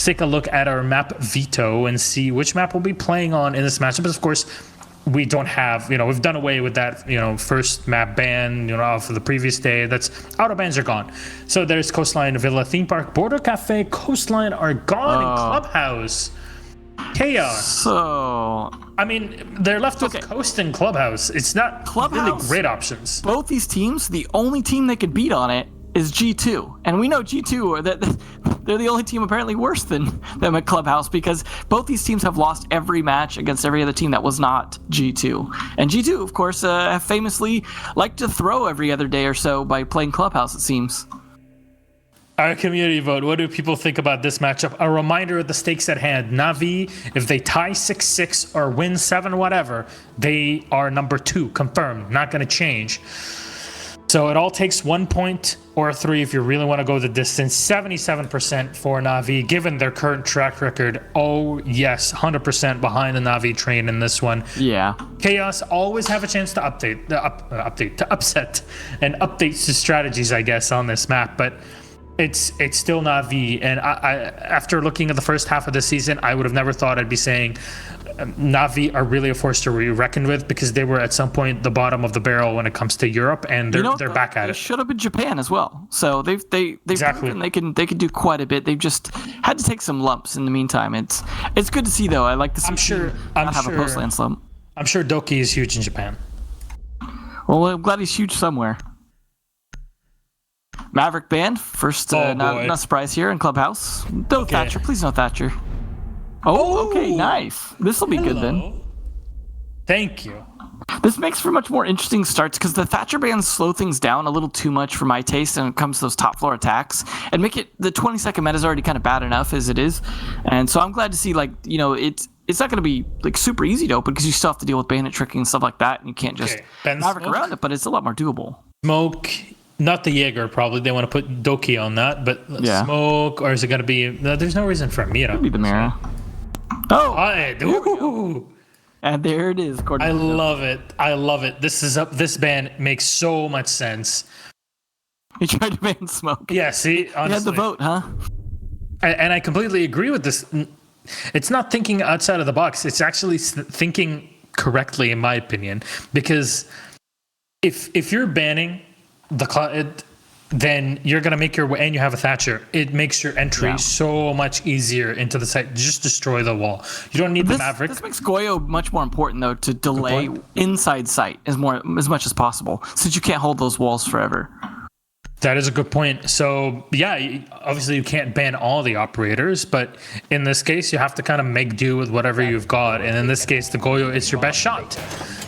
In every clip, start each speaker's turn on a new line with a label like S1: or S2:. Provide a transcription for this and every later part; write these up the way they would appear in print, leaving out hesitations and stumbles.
S1: take a look at our map veto and see which map we'll be playing on in this matchup. But of course, we don't have, we've done away with that, first map ban, off of the previous day. That's auto bans are gone. So there's Coastline, Villa, Theme Park, Border Cafe, Coastline are gone in Clubhouse. Chaos.
S2: So,
S1: I mean, they're left with Coast and Clubhouse. It's not
S2: Clubhouse,
S1: really great options.
S2: Both these teams, the only team they could beat on it is G2. And we know G2, they're the only team apparently worse than them at Clubhouse, because both these teams have lost every match against every other team that was not G2. And G2, of course, have famously liked to throw every other day or so by playing Clubhouse, it seems.
S1: Our community vote. What do people think about this matchup? A reminder of the stakes at hand. Navi, if they tie 6-6 or win 7 whatever, they are number 2, confirmed, not going to change. So it all takes 1 point or 3 if you really want to go the distance. 77% for Navi, given their current track record. Oh yes, 100% behind the Navi train in this one.
S2: Yeah.
S1: Chaos always have a chance to upset and updates to strategies, I guess, on this map, but it's still Navi. And I after looking at the first half of the season, I would have never thought I'd be saying Navi are really a force to be reckoned with, because they were at some point the bottom of the barrel when it comes to Europe, and they're back at it.
S2: They should have been Japan as well. So they've
S1: exactly.
S2: proven they can do quite a bit. They've just had to take some lumps in the meantime. It's good to see, though. I like to see not have a post-land slump.
S1: I'm sure Doki is huge in Japan.
S2: Well, I'm glad he's huge somewhere. Maverick band, first, not surprise here in Clubhouse. No Thatcher, please no Thatcher. Oh, okay, nice. This will be good then.
S1: Thank you.
S2: This makes for much more interesting starts, because the Thatcher bans slow things down a little too much for my taste when it comes to those top floor attacks, and make it, the 20-second meta is already kind of bad enough as it is. And so I'm glad to see, it's not going to be super easy to open, because you still have to deal with bandit tricking and stuff like that, and you can't just Maverick around it, but it's a lot more doable.
S1: Smoke. Not the Jaeger, probably. They want to put Doki on that, but Smoke, or is it going to be... There's no reason for Mira.
S2: Could be the Mira. And there it is.
S1: I love it. I love it. This ban makes so much sense.
S2: He tried to ban Smoke.
S1: Yeah, see? Honestly.
S2: He had the vote, huh?
S1: And I completely agree with this. It's not thinking outside of the box. It's actually thinking correctly, in my opinion. Because if you're banning... then you're going to make your way, and you have a Thatcher. It makes your entry so much easier into the site. Just destroy the wall. You don't need the Maverick.
S2: This makes Goyo much more important, though, to delay inside sight as much as possible, since you can't hold those walls forever.
S1: That is a good point. So, yeah, obviously you can't ban all the operators, but in this case, you have to kind of make do with whatever you've got. And in this case, the Goyo is your best shot.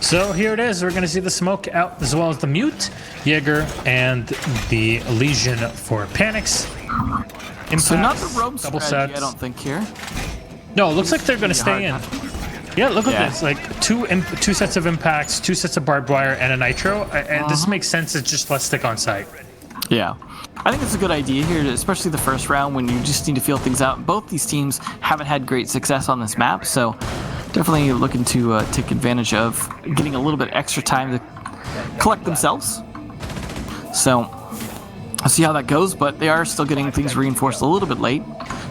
S1: So here it is. We're going to see the Smoke out, as well as the Mute, Jaeger, and the Legion for Panics. Impacts,
S2: so not the roam
S1: double
S2: strategy,
S1: sets.
S2: I don't think, here.
S1: No, it looks like they're going to stay in. Yeah, look at this. Like two sets of impacts, 2 sets of barbed wire, and a nitro. And this makes sense. It's just let's stick on site.
S2: Yeah. I think it's a good idea here, especially the first round when you just need to feel things out. Both these teams haven't had great success on this map, so definitely looking to take advantage of getting a little bit extra time to collect themselves. So I'll see how that goes, but they are still getting things reinforced a little bit late.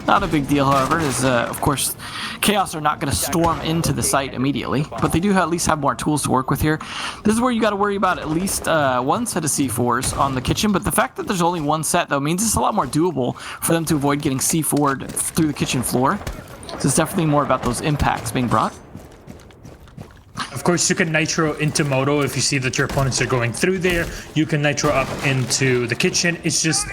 S2: Not a big deal, however, as of course Chaos are not going to storm into the site immediately, but they do at least have more tools to work with here. This is where you got to worry about at least one set of C4s on the kitchen, but the fact that there's only one set, though, means it's a lot more doable for them to avoid getting C4'd through the kitchen floor. So it's definitely more about those impacts being brought.
S1: Of course, you can nitro into Moto if you see that your opponents are going through there. You can nitro up into the kitchen. It's just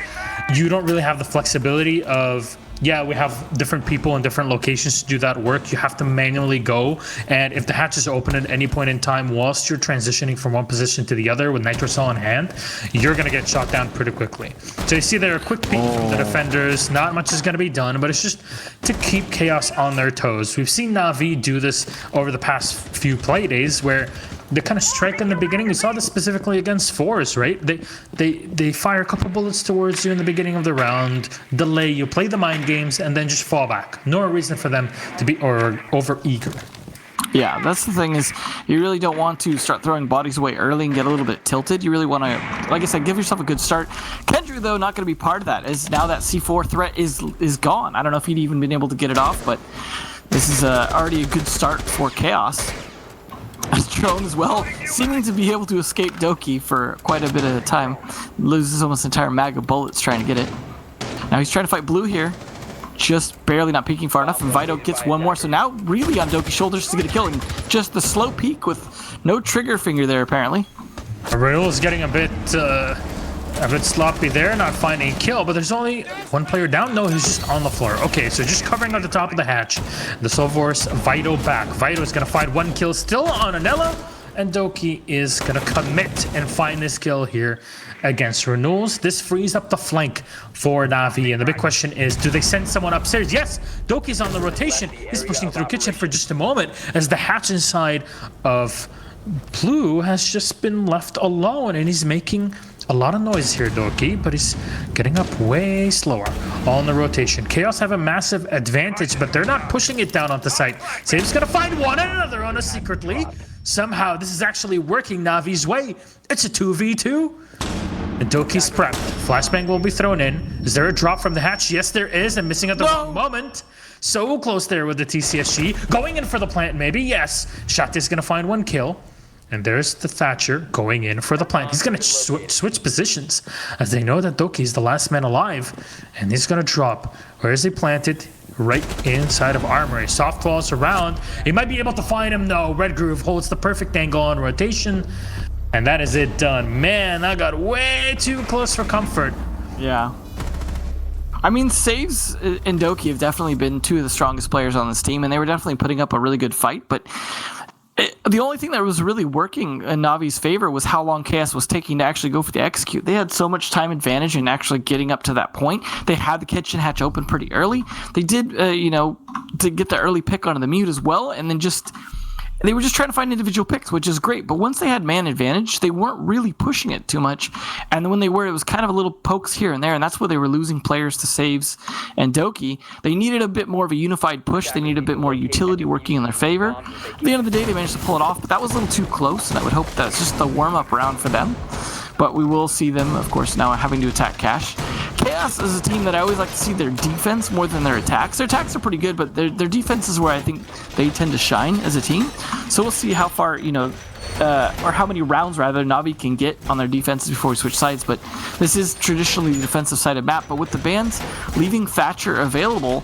S1: you don't really have the flexibility of... Yeah, we have different people in different locations to do that work. You have to manually go, and if the hatch is open at any point in time whilst you're transitioning from one position to the other with nitro cell in hand, you're going to get shot down pretty quickly. So you see there a quick peek from the defenders. Not much is going to be done, but it's just to keep Chaos on their toes. We've seen Navi do this over the past few play days where they kind of strike in the beginning. We saw this specifically against Force, right? They fire a couple bullets towards you in the beginning of the round, delay you, play the mind games, and then just fall back. No reason for them to be over eager.
S2: Yeah, that's the thing is you really don't want to start throwing bodies away early and get a little bit tilted. You really want to, like I said, give yourself a good start. Kendrew, though, not going to be part of that, as now that C4 threat is gone. I don't know if he'd even been able to get it off, but this is already a good start for Chaos. As Drone as well, seeming to be able to escape Doki for quite a bit of time. Loses almost an entire mag of bullets trying to get it. Now he's trying to fight Blue here. Just barely not peeking far enough, and Vito gets one more. So now really on Doki's shoulders to get a kill, and just the slow peek with no trigger finger there apparently.
S1: Raul is getting a bit sloppy there, not finding a kill, but there's only one player down. No, he's just on the floor. Okay, so just covering on the top of the hatch. The Solvorce, Vito back. Vito is going to find one kill still on Anello, and Doki is going to commit and find this kill here against Renewals. This frees up the flank for Navi, and the big question is, do they send someone upstairs? Yes, Doki's on the rotation. He's pushing through kitchen for just a moment as the hatch inside of Blue has just been left alone, and he's making a lot of noise here, Doki, but he's getting up way slower on the rotation. Chaos have a massive advantage, but they're not pushing it down onto site. Save's gonna find one and another on us secretly. Somehow this is actually working Navi's way. It's a 2v2. And Doki's prepped. Flashbang will be thrown in. Is there a drop from the hatch? Yes, there is. And missing at the wrong moment. So close there with the TCSG. Going in for the plant, maybe. Yes. Shot is gonna find one kill. And there's the Thatcher going in for the plant. He's going to switch positions as they know that Doki is the last man alive. And he's going to drop. Where is he planted? Right inside of Armory. Soft walls around. He might be able to find him. No, Red Groove holds the perfect angle on rotation. And that is it done. Man, that got way too close for comfort.
S2: Yeah. I mean, Saves and Doki have definitely been two of the strongest players on this team. And they were definitely putting up a really good fight. But the only thing that was really working in Navi's favor was how long Chaos was taking to actually go for the execute. They had so much time advantage in actually getting up to that point. They had the kitchen hatch open pretty early. They did, to get the early pick onto the mute as well, and then they were just trying to find individual picks, which is great. But once they had man advantage, they weren't really pushing it too much. And then when they were, it was kind of a little pokes here and there. And that's where they were losing players to Saves and Doki. They needed a bit more of a unified push. They needed a bit more utility working in their favor. At the end of the day, they managed to pull it off. But that was a little too close. And I would hope that's just the warm-up round for them. But we will see them, of course, now having to attack Cash. Chaos is a team that I always like to see their defense more than their attacks. Their attacks are pretty good, but their defense is where I think they tend to shine as a team. So we'll see how far, or how many rounds, rather, Navi can get on their defenses before we switch sides. But this is traditionally the defensive sided map. But with the bans leaving Thatcher available,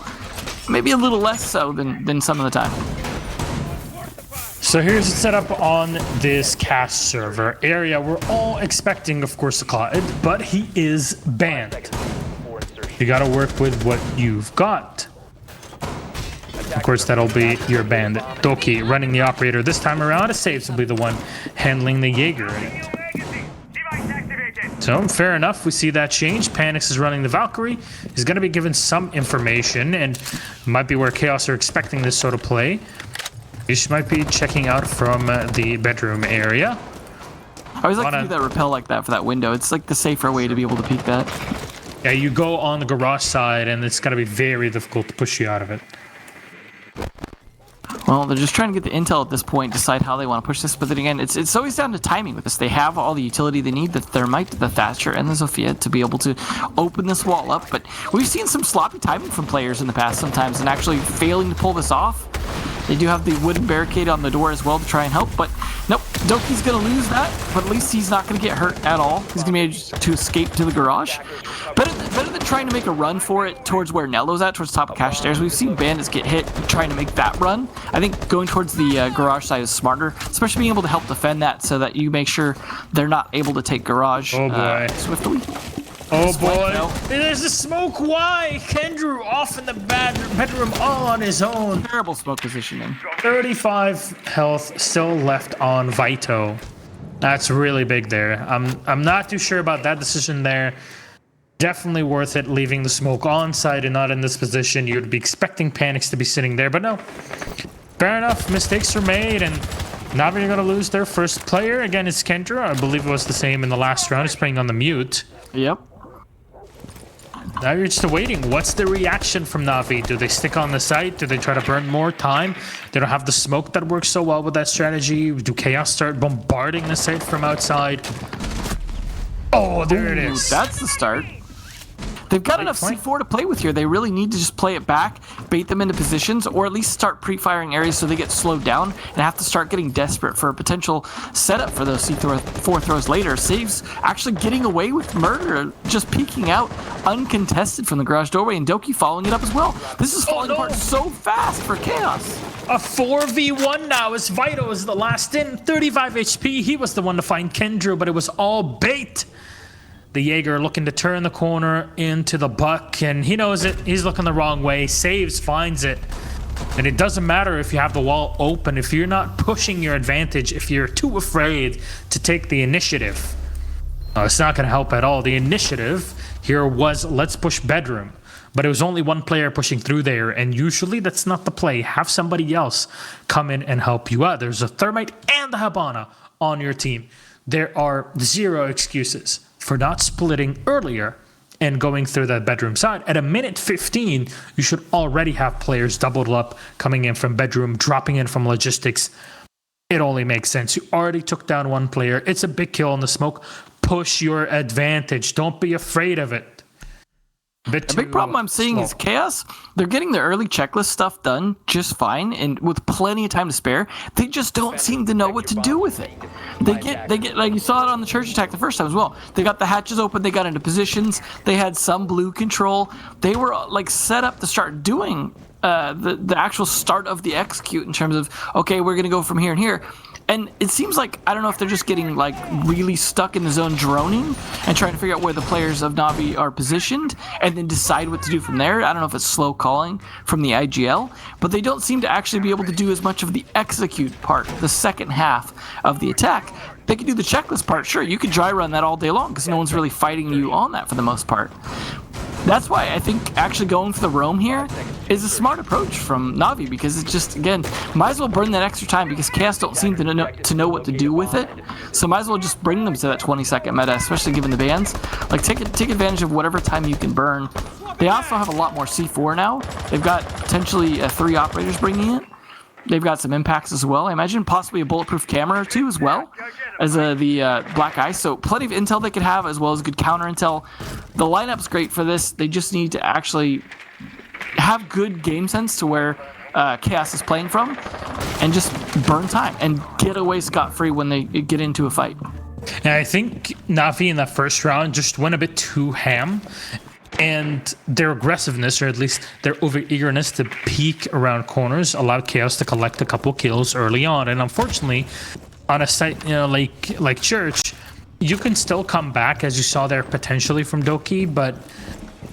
S2: maybe a little less so than some of the time.
S1: So here's the setup on this Cash server area. We're all expecting, of course, a Cloud, but he is banned. You gotta work with what you've got. Of course, that'll be your bandit. Doki running the operator this time around. A Saves will be the one handling the Jaeger. So, fair enough, we see that change. Panix is running the Valkyrie. He's gonna be given some information, and might be where Chaos are expecting this sort of play. You might be checking out from the bedroom area.
S2: I always like to do that rappel like that for that window. It's like the safer way to be able to peek that.
S1: Yeah, you go on the garage side, and it's going to be very difficult to push you out of it.
S2: Well, they're just trying to get the intel at this point, decide how they want to push this. But then again, it's always down to timing with this. They have all the utility they need, the Thermite, the Thatcher, and the Zofia to be able to open this wall up. But we've seen some sloppy timing from players in the past sometimes, and actually failing to pull this off. They do have the wooden barricade on the door as well to try and help, but nope, Doki's going to lose that, but at least he's not going to get hurt at all. He's going to be able to escape to the garage. Better than trying to make a run for it towards where Nello's at, towards the top of Cash stairs. We've seen bandits get hit trying to make that run. I think going towards the garage side is smarter, especially being able to help defend that so that you make sure they're not able to take garage swiftly.
S1: Oh boy, there's the smoke. Why? Kendrew off in the bedroom all on his own.
S2: Terrible smoke positioning.
S1: 35 health still left on Vito. That's really big there. I'm not too sure about that decision there. Definitely worth it leaving the smoke on site and not in this position. You'd be expecting Panix to be sitting there, but no. Fair enough, mistakes were made, and Navi are going to lose their first player. Again, it's Kendrew. I believe it was the same in the last round. He's playing on the mute.
S2: Yep.
S1: Now you're just waiting. What's the reaction from Navi? Do they stick on the site? Do they try to burn more time? They don't have the smoke that works so well with that strategy. Do Chaos start bombarding the site from outside? Oh, there it is.
S2: That's the start. They've got enough C4 to play with here. They really need to just play it back, bait them into positions, or at least start pre-firing areas so they get slowed down and have to start getting desperate for a potential setup for those C4 throws later. Saves actually getting away with murder, just peeking out uncontested from the garage doorway, and Doki following it up as well. This is falling apart so fast for Chaos.
S1: A 4v1 now as Vito is the last in. 35 HP. He was the one to find Kendra, but it was all bait. The Jaeger looking to turn the corner into the buck, and he knows it. He's looking the wrong way. Saves, finds it. And it doesn't matter if you have the wall open, if you're not pushing your advantage, if you're too afraid to take the initiative. It's not going to help at all. The initiative here was let's push bedroom. But it was only one player pushing through there, and usually that's not the play. Have somebody else come in and help you out. There's a Thermite and the Habana on your team. There are zero excuses for not splitting earlier and going through that bedroom side. At a minute 15, you should already have players doubled up, coming in from bedroom, dropping in from logistics. It only makes sense. You already took down one player. It's a big kill in the smoke. Push your advantage. Don't be afraid of it.
S2: The big problem I'm seeing is Chaos. They're getting the early checklist stuff done just fine and with plenty of time to spare. They just don't seem to know what to do with it. They get like you saw it on the church attack the first time as well. They got the hatches open, they got into positions, they had some blue control. They were like set up to start doing the actual start of the execute in terms of, okay, we're going to go from here and here. And it seems like, I don't know if they're just getting like really stuck in the zone droning and trying to figure out where the players of Navi are positioned and then decide what to do from there. I don't know if it's slow calling from the IGL, but they don't seem to actually be able to do as much of the execute part, the second half of the attack. They can do the checklist part, sure, you could dry run that all day long because no one's really fighting you on that for the most part. That's why I think actually going for the roam here is a smart approach from Navi, because it's just, again, might as well burn that extra time because Chaos don't seem to know what to do with it. So might as well just bring them to that 20-second meta, especially given the bans. Like, take advantage of whatever time you can burn. They also have a lot more C4 now. They've got potentially 3 operators bringing it. They've got some impacts as well. I imagine possibly a bulletproof camera or 2 as well as the Black Eye. So plenty of intel they could have as well as good counter intel. The lineup's great for this. They just need to actually have good game sense to where Chaos is playing from and just burn time and get away scot-free when they get into a fight.
S1: And I think Navi in that first round just went a bit too ham. And their aggressiveness, or at least their over-eagerness to peek around corners, allowed Chaos to collect a couple kills early on. And unfortunately, on a site like Church, you can still come back, as you saw there potentially from Doki, but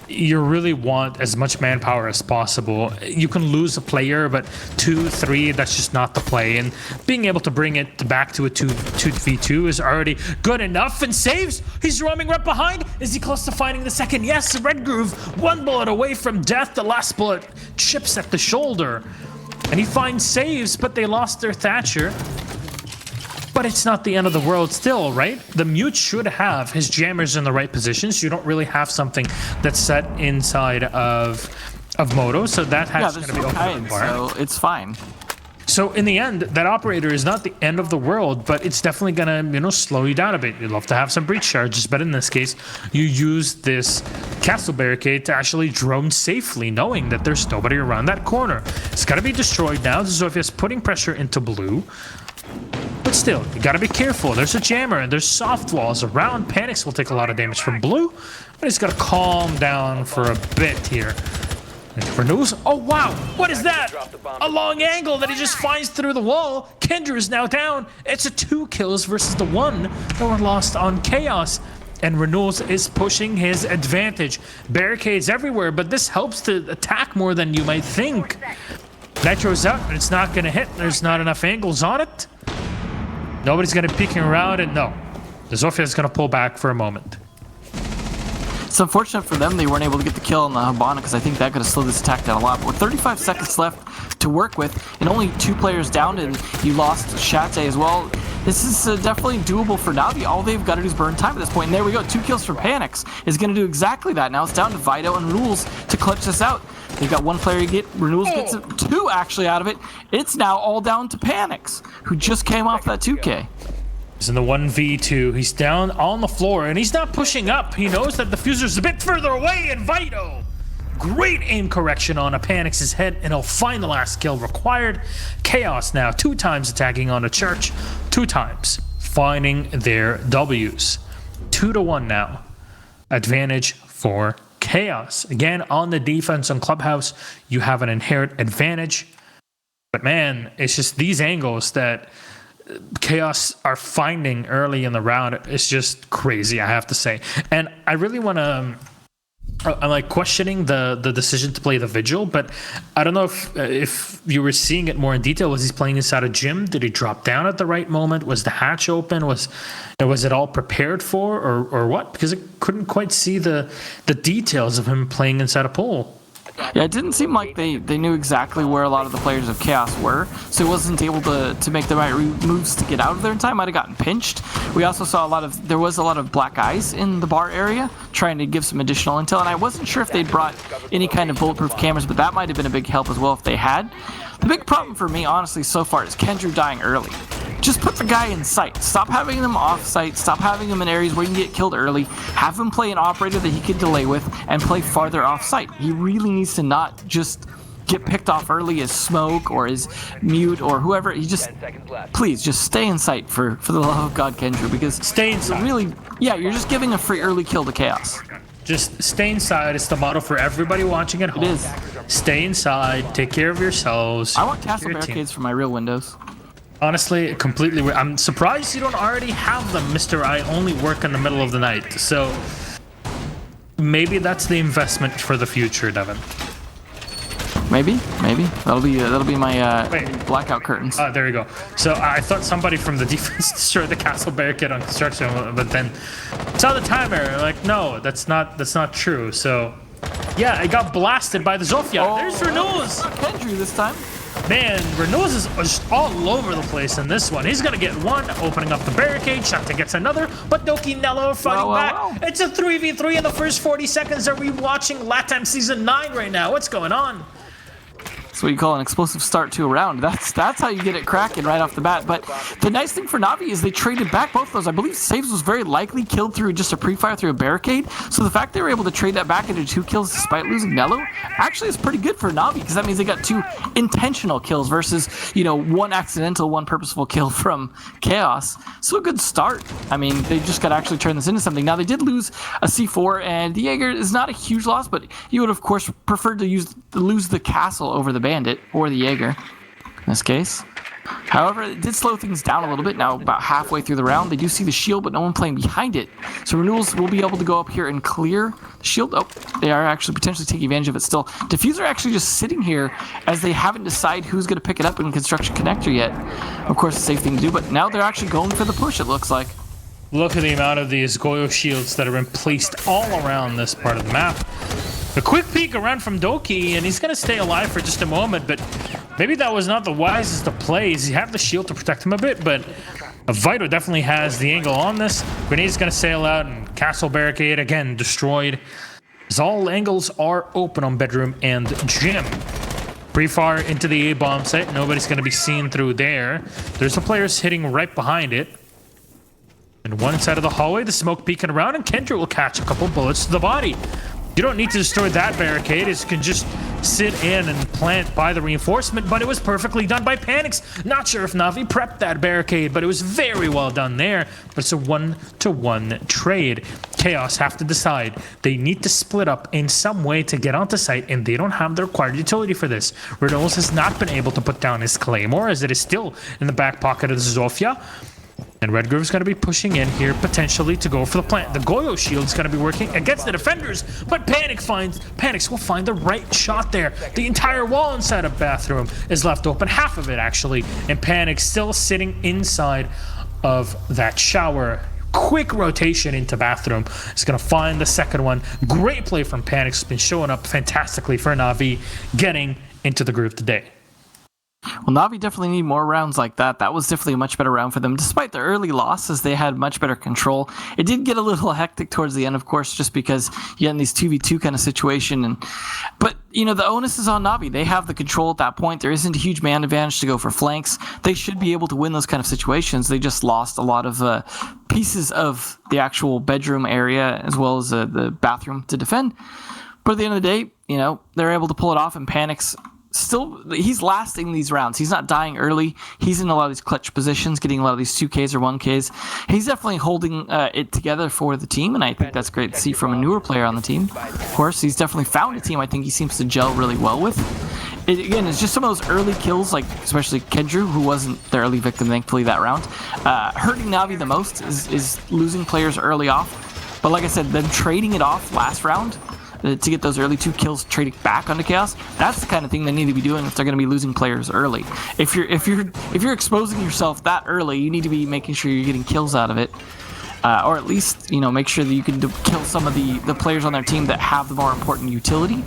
S1: you really want as much manpower as possible. You can lose a player, but 2, 3, that's just not the play. And being able to bring it back to a 2v2 is already good enough. And saves. He's roaming right behind. Is he close to finding the second? Yes, Red Groove, 1 bullet away from death. The last bullet chips at the shoulder. And he finds saves, but they lost their Thatcher. But it's not the end of the world still, right? The Mute should have his jammers in the right positions. You don't really have something that's set inside of Moto, so that has going to be open.
S2: So it's fine.
S1: So in the end, that operator is not the end of the world, but it's definitely going to, slow you down a bit. You'd love to have some breach charges, but in this case, you use this castle barricade to actually drone safely, knowing that there's nobody around that corner. It's got to be destroyed now. Zofia's putting pressure into blue. But still, you gotta be careful. There's a jammer and there's soft walls around. Panics will take a lot of damage from blue, but he's gotta calm down for a bit here. And for news, oh wow, what is that? A long angle that he just finds through the wall. Kendra is now down. It's a 2 kills versus the 1 that were lost on Chaos. And Renewals is pushing his advantage. Barricades everywhere, but this helps to attack more than you might think. Nitro's out, and it's not gonna hit. There's not enough angles on it. Nobody's going to be peeking around, and no. The Zofia is going to pull back for a moment.
S2: It's unfortunate for them they weren't able to get the kill on the Habana, because I think that could have slowed this attack down a lot. But with 35 seconds left, to work with, and only 2 players down, and you lost Shate as well. This is definitely doable for Navi. All they've got to do is burn time at this point. And there we go. 2 kills for Panics is going to do exactly that. Now it's down to Vito and Rules to clutch this out. They've got 1 player to get. Renewals gets 2 actually out of it. It's now all down to Panics, who just came off that 2K.
S1: He's in the 1v2. He's down on the floor, and he's not pushing up. He knows that the fuser's a bit further away, and Vito, great aim correction on a Panics' head, and he'll find the last kill required. Chaos now 2 times attacking on a Church, 2 times finding their W's. 2-1 now. Advantage for Chaos. Again, on the defense on Clubhouse, you have an inherent advantage. But man, it's just these angles that Chaos are finding early in the round. It's just crazy, I have to say. And I really want to... I'm like questioning the decision to play the Vigil, but I don't know if you were seeing it more in detail. Was he playing inside a gym? Did he drop down at the right moment? Was the hatch open? Was it all prepared for, or what? Because I couldn't quite see the details of him playing inside a pool.
S2: Yeah, it didn't seem like they knew exactly where a lot of the players of Chaos were, so he wasn't able to make the right moves to get out of there in time. Might have gotten pinched. We also saw there was a lot of black eyes in the bar area, trying to give some additional intel, and I wasn't sure if they'd brought any kind of bulletproof cameras, but that might have been a big help as well if they had. The big problem for me, honestly, so far is Kendra dying early. Just put the guy in sight. Stop having them off site. Stop having him in areas where you can get killed early. Have him play an operator that he can delay with and play farther off site. He really needs to not just get picked off early as Smoke or as Mute or whoever. He just, please, just stay in sight for the love of God, Kendra, because
S1: stay inside.
S2: Really, yeah, you're just giving a free early kill to Chaos.
S1: Just stay inside. It's the motto for everybody watching at home.
S2: It is.
S1: Stay inside. Take care of yourselves.
S2: I want castle barricades for my real windows.
S1: Honestly, completely. I'm surprised you don't already have them, Mr. I only work in the middle of the night. So maybe that's the investment for the future, Devin.
S2: Maybe that'll be my blackout curtains.
S1: There you go. So I thought somebody from the defense destroyed the castle barricade on construction, but then saw the timer. Like, no, that's not true. So yeah, it got blasted by the Zofia.
S2: Oh,
S1: there's Renewals.
S2: Kendry this time.
S1: Man, Renewals is just all over the place in this one. He's gonna get 1, opening up the barricade. Shante gets another, but Doki and Nello are fighting back. It's a 3v3 in the first 40 seconds. Are we watching LATAM Season 9 right now? What's going on?
S2: That's what you call an explosive start to a round. That's how you get it cracking right off the bat. But the nice thing for Navi is they traded back both of those. I believe Saves was very likely killed through just a pre-fire through a barricade. So the fact they were able to trade that back into 2 kills despite losing Nello actually is pretty good for Navi, because that means they got 2 intentional kills versus, 1 accidental, 1 purposeful kill from Chaos. So a good start. I mean, they just got to actually turn this into something. Now, they did lose a C4, and the Jaeger is not a huge loss, but you would, of course, prefer to lose the castle over the Bandit or the Jaeger in this case. However, it did slow things down a little bit. Now about halfway through the round, they do see the shield, but no one playing behind it. So Renewals will be able to go up here and clear the shield. Oh, they are actually potentially taking advantage of it still. Diffuser actually just sitting here as they haven't decided who's going to pick it up in Construction Connector yet. Of course, a safe thing to do, but now they're actually going for the push, it looks like.
S1: Look at the amount of these Goyo shields that have been placed all around this part of the map. A quick peek around from Doki, and he's going to stay alive for just a moment, but maybe that was not the wisest of plays. You have the shield to protect him a bit, but Vito definitely has the angle on this. Grenade's going to sail out, and Castle Barricade, again, destroyed. As all angles are open on Bedroom and Gym. Pre-fire into the A-bomb site. Nobody's going to be seen through there. There's the players hitting right behind it. And one side of the hallway, the smoke peeking around, and Kendra will catch a couple bullets to the body. You don't need to destroy that barricade. You can just sit in and plant by the reinforcement, but it was perfectly done by Panics. Not sure if Navi prepped that barricade, but it was very well done there. But it's a 1-to-1 trade. Chaos have to decide. They need to split up in some way to get onto site, and they don't have the required utility for this. Reynolds has not been able to put down his Claymore, as it is still in the back pocket of the Zofia. And Redgrove's going to be pushing in here, potentially, to go for the plant. The Goyo shield's going to be working against the defenders, but Panics will find the right shot there. The entire wall inside of Bathroom is left open, half of it, actually, and Panics still sitting inside of that shower. Quick rotation into Bathroom. It's going to find the second one. Great play from Panics. Has been showing up fantastically for Navi, getting into the group today.
S2: Well, Navi definitely need more rounds like that. That was definitely a much better round for them. Despite the early losses, they had much better control. It did get a little hectic towards the end, of course, just because you get in these 2v2 kind of situation. But, the onus is on Navi. They have the control at that point. There isn't a huge man advantage to go for flanks. They should be able to win those kind of situations. They just lost a lot of pieces of the actual bedroom area as well as the bathroom to defend. But at the end of the day, they're able to pull it off, and Panic's still, he's lasting these rounds. He's not dying early. He's in a lot of these clutch positions, getting a lot of these 2Ks or 1Ks. He's definitely holding it together for the team, and I think that's great to see from a newer player on the team. Of course, he's definitely found a team I think he seems to gel really well with. It's just some of those early kills, like especially Kedru, who wasn't the early victim, thankfully, that round. Hurting Navi the most is losing players early off. But like I said, them trading it off last round to get those early 2 kills, trading back onto Chaos, that's the kind of thing they need to be doing if they're going to be losing players early. If you're exposing yourself that early, you need to be making sure you're getting kills out of it, or at least make sure that you can kill some of the players on their team that have the more important utility.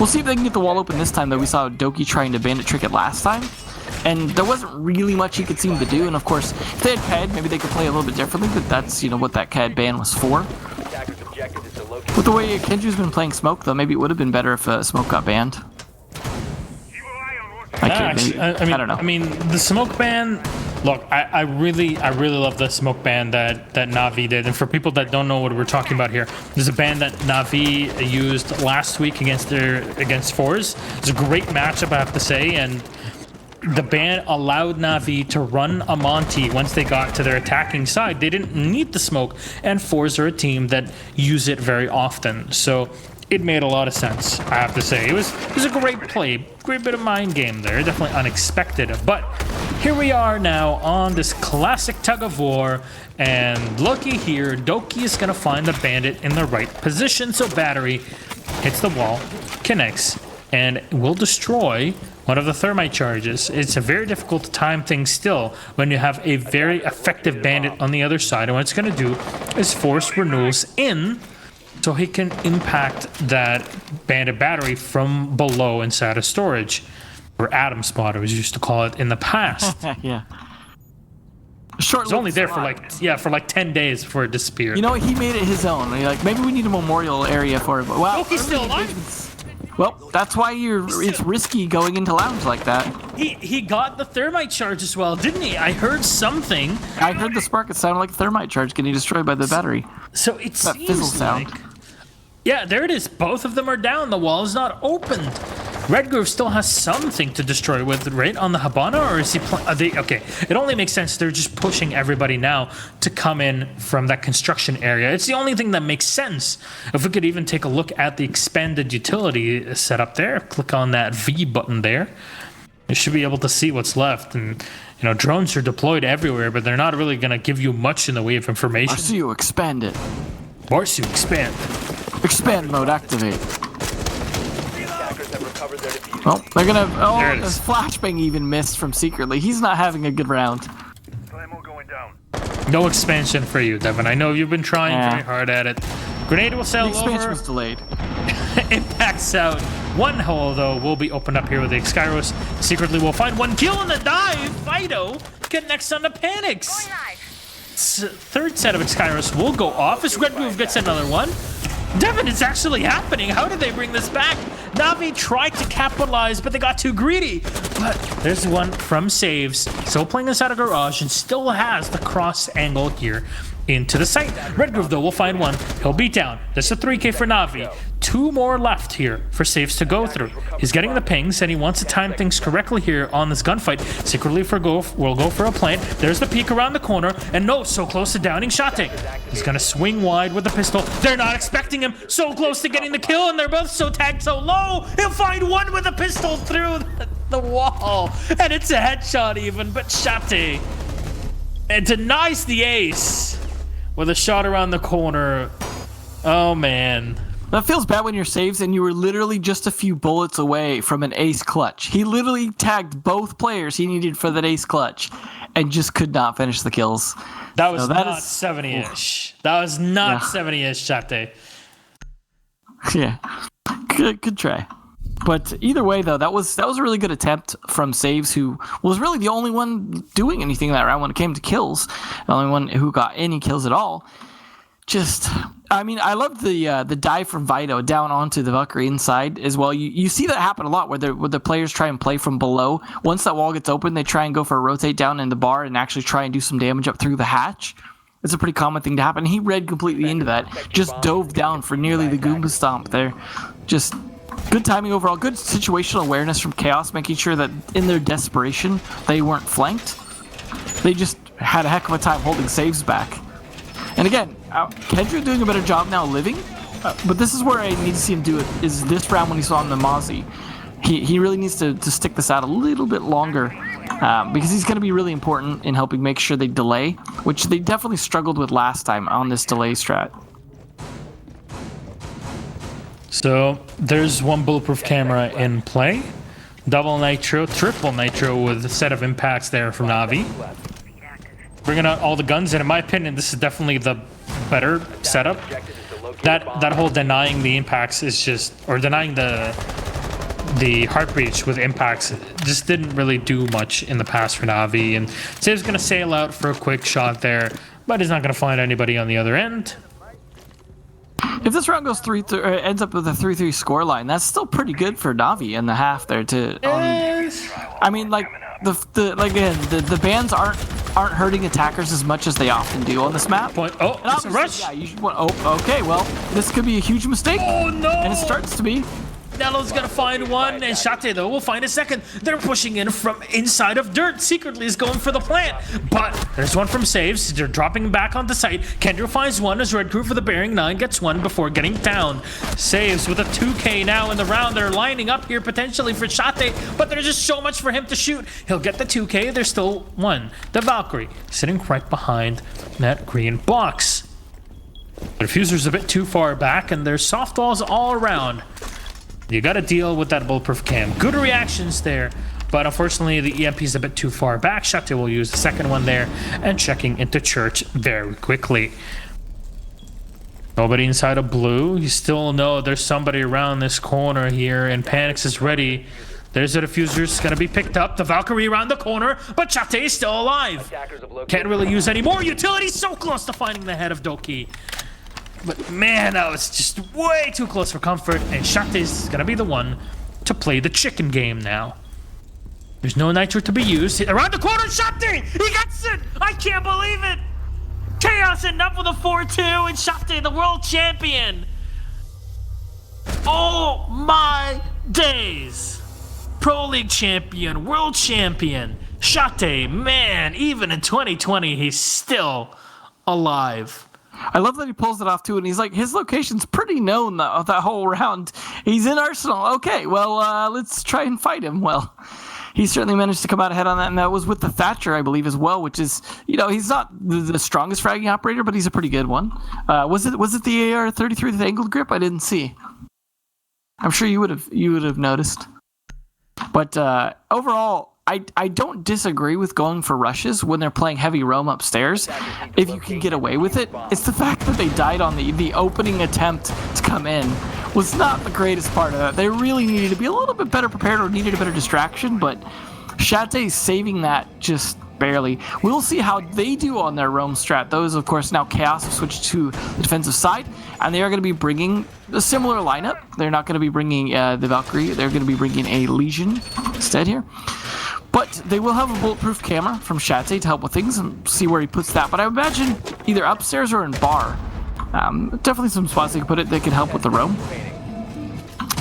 S2: We'll see if they can get the wall open this time, though. We saw Doki trying to bandit trick it last time, and there wasn't really much he could seem to do. And of course, if they had CAD, maybe they could play a little bit differently, but that's what that CAD ban was for. With the way Kendru's been playing Smoke, though, maybe it would have been better if Smoke got banned. I don't know.
S1: I mean, the Smoke ban. Look, I really love the Smoke ban that Navi did. And for people that don't know what we're talking about here, there's a ban that Navi used last week against Fours. It's a great matchup, I have to say, and the ban allowed Navi to run a Monty once they got to their attacking side. They didn't need the smoke, and Fours are a team that use it very often. So it made a lot of sense, I have to say. It was a great play, great bit of mind game there. Definitely unexpected. But here we are now on this classic tug of war, and looky here, Doki is gonna find the bandit in the right position. So Battery hits the wall, connects, and will destroy one of the thermite charges. It's a very difficult to time things still when you have a very effective bandit on the other side. And what it's going to do is force renewals in so he can impact that bandit battery from below inside of storage, or atom spot, as we used to call it in the past.
S2: Yeah.
S1: It was only there for like 10 days before it disappeared.
S2: He made it his own. Maybe we need a memorial area for it. But wow,
S1: he's still alive.
S2: Well, that's why it's risky going into lounge like that.
S1: He got the thermite charge as well, didn't he? I heard something.
S2: I heard the spark. It sounded like a thermite charge getting destroyed by the battery.
S1: So it
S2: that fizzle
S1: seems like...
S2: sound.
S1: Yeah, there it is. Both of them are down. The wall is not opened. Redgrove still has something to destroy with, right? On the Habana, or is he okay, it only makes sense they're just pushing everybody now to come in from that construction area. It's the only thing that makes sense. If we could even take a look at the expanded utility set up there, click on that V button there. You should be able to see what's left. And, drones are deployed everywhere, but they're not really going to give you much in the way of information.
S2: Marsu, expand it.
S1: Marsu, expand.
S2: Expand mode activate. Oh, they're gonna. Oh, this flashbang even missed from secretly. He's not having a good round.
S1: No expansion for you, Devin. I know you've been trying very hard at it. Grenade will sail over.
S2: The expansion was delayed.
S1: Impacts out. One hole, though, will be opened up here with the Skyros. Secretly, we'll find one kill in the dive. Fido connects on the Panics. Third set of Skyros will go off as Red Move gets another one. Devin, it's actually happening. How did they bring this back? Navi tried to capitalize, but they got too greedy. But there's one from Saves, still playing inside a garage, and still has the cross angle here into the site. Redgrove, though, will find one. He'll beat down. There's a 3K for Navi. 2 more left here for Saves to go through. He's getting the pings, and he wants to time things correctly here on this gunfight. Secretly will go for a plant. There's the peek around the corner, and no, so close to downing Shate. He's going to swing wide with the pistol. They're not expecting him. So close to getting the kill, and they're both so tagged so low. He'll find one with a pistol through the wall, and it's a headshot even, but Shate and denies the ace with a shot around the corner. Oh, man.
S2: That feels bad when you're Saves and you were literally just a few bullets away from an ace clutch. He literally tagged both players he needed for that ace clutch and just could not finish the kills.
S1: That was not 70-ish. That was not 70-ish, Shate.
S2: Yeah. Good try. But either way, though, that was a really good attempt from Saves, who was really the only one doing anything that round when it came to kills. The only one who got any kills at all. I mean, I love the dive from Vito down onto the Valkyrie inside as well. You see that happen a lot where the players try and play from below. Once that wall gets open, they try and go for a rotate down in the bar and actually try and do some damage up through the hatch. It's a pretty common thing to happen. He read completely into that. Just dove down for nearly the Goomba Stomp there. Just good timing overall. Good situational awareness from Chaos, making sure that in their desperation, they weren't flanked. They just had a heck of a time holding Saves back. And again, Kendra doing a better job now living, but this is where I need to see him do it, is this round when he saw him the Mozzie. He really needs to stick this out a little bit longer because he's going to be really important in helping make sure they delay, which they definitely struggled with last time on this delay strat.
S1: So there's one bulletproof camera in play. Double nitro, triple nitro with a set of impacts there from Navi. Bringing out all the guns, and in my opinion, this is definitely the better setup. That whole denying the impacts is just, or denying the heart breach with impacts just didn't really do much in the past for Navi. And Save's gonna sail out for a quick shot there, but he's not gonna find anybody on the other end.
S2: If this round goes ends up with a 3-3 scoreline, that's still pretty good for Navi in the half there. I mean, like the bans aren't hurting attackers as much as they often do on this map.
S1: Oh, it's a rush.
S2: Yeah, you should want. Oh, okay. Well, this could be a huge mistake.
S1: Oh no!
S2: And it starts to be.
S1: Nello's gonna find one, and Shate though will find a second. They're pushing in from inside of dirt. Secretly is going for the plant, but there's one from Saves. They're dropping back onto site. Kendra finds one as Red Crew for the Bearing 9 gets one before getting down. Saves with a 2K now in the round. They're lining up here potentially for Shate, but there's just so much for him to shoot. He'll get the 2K. There's still one. The Valkyrie sitting right behind that green box. The diffuser's a bit too far back, and there's soft walls all around. You got to deal with that bulletproof cam. Good reactions there, but unfortunately the EMP is a bit too far back. Shate will use the second one there and checking into church very quickly. Nobody inside of blue. You still know there's somebody around this corner here, and Panics is ready. There's the diffuser. It's going to be picked up. The Valkyrie around the corner, but Shate is still alive. Can't really use any more utility. So close to finding the head of Doki. But man, that was just way too close for comfort, and Shate is gonna be the one to play the chicken game now. There's no nitro to be used. Around the corner, Shate! He gets it! I can't believe it! Chaos and up with a 4-2, and Shate, the world champion! Oh my days! Pro League champion, world champion, Shate, man, even in 2020, he's still alive.
S2: I love that he pulls it off too, and he's like, his location's pretty known that whole round. He's in Arsenal. Okay, well, let's try and fight him. Well, he certainly managed to come out ahead on that, and that was with the Thatcher, I believe, as well, which is, you know, he's not the strongest fragging operator, but he's a pretty good one. Was it the AR-33 with the angled grip? I didn't see. I'm sure you would have noticed. But overall, I don't disagree with going for rushes when they're playing heavy roam upstairs, if you can get away with it. It's the fact that they died on the opening attempt to come in was not the greatest part of that. They really needed to be a little bit better prepared or needed a better distraction, but Shate's saving that just barely. We'll see how they do on their roam strat. Those, of course, now Chaos have switched to the defensive side, and they are going to be bringing a similar lineup. They're not going to be bringing the Valkyrie. They're going to be bringing a Legion instead here. But they will have a bulletproof camera from Shate to help with things and see where he puts that. But I imagine either upstairs or in bar. Definitely some spots they can put it that can help with the roam.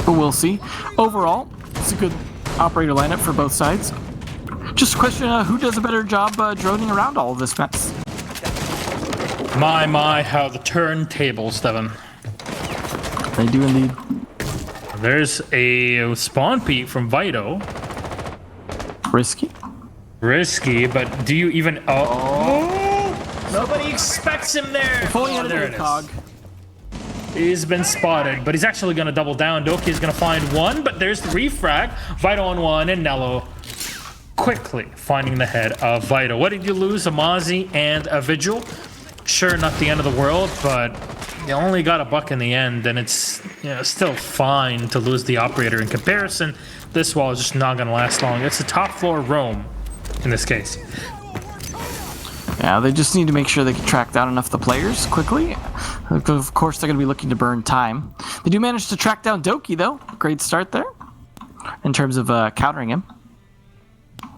S2: But we'll see. Overall, it's a good operator lineup for both sides. Just a question, who does a better job droning around all of this mess?
S1: My, how the turntables, Devin.
S2: They do indeed.
S1: There's a spawn peek from Vito. Risky, but do you even... Oh! Nobody expects him there!
S2: There it is.
S1: He's been spotted, but he's actually going to double down. Doki is going to find one, but there's the refrag. Vito on one, and Nello quickly finding the head of Vito. What did you lose? A Mozzie and a Vigil? Sure, not the end of the world, but you only got a buck in the end, and it's still fine to lose the operator. In comparison, this wall is just not going to last long. It's a top floor roam in this case.
S2: Yeah, they just need to make sure they can track down enough of the players quickly. Of course, they're going to be looking to burn time. They do manage to track down Doki, though. Great start there in terms of countering him.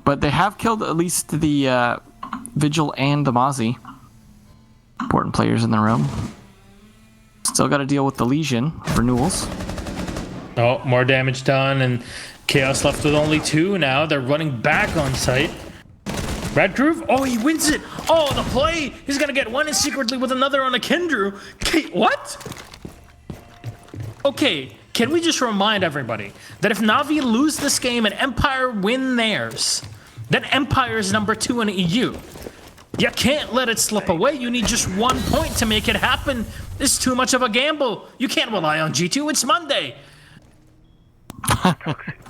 S2: But they have killed at least the Vigil and the Mozzie. Important players in the room. Still got to deal with the Legion renewals.
S1: Oh, more damage done, and Chaos left with only 2 now. They're running back on site. Red Groove? Oh, he wins it! Oh, the play! He's gonna get one and secretly with another on a Kindrew. What? Okay, can we just remind everybody that if Navi lose this game and Empire win theirs, then Empire is number 2 in EU. You can't let it slip away. You need just 1 point to make it happen. It's too much of a gamble. You can't rely on G2. It's Monday.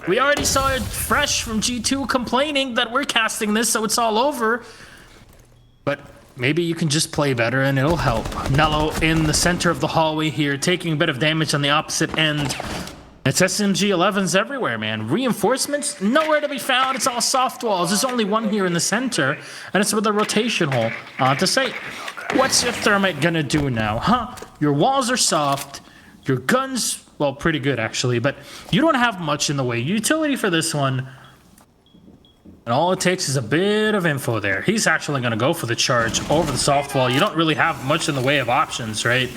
S1: We already saw it fresh from G2 complaining that we're casting this, so it's all over. But maybe you can just play better and it'll help. Nello in the center of the hallway here, taking a bit of damage on the opposite end. It's SMG-11s everywhere, man. Reinforcements, nowhere to be found. It's all soft walls. There's only one here in the center, and it's with a rotation hole. On to say, what's your thermite gonna do now, huh? Your walls are soft. Your guns, well, pretty good, actually, but you don't have much in the way of utility for this one. And all it takes is a bit of info there. He's actually gonna go for the charge over the soft wall. You don't really have much in the way of options, right?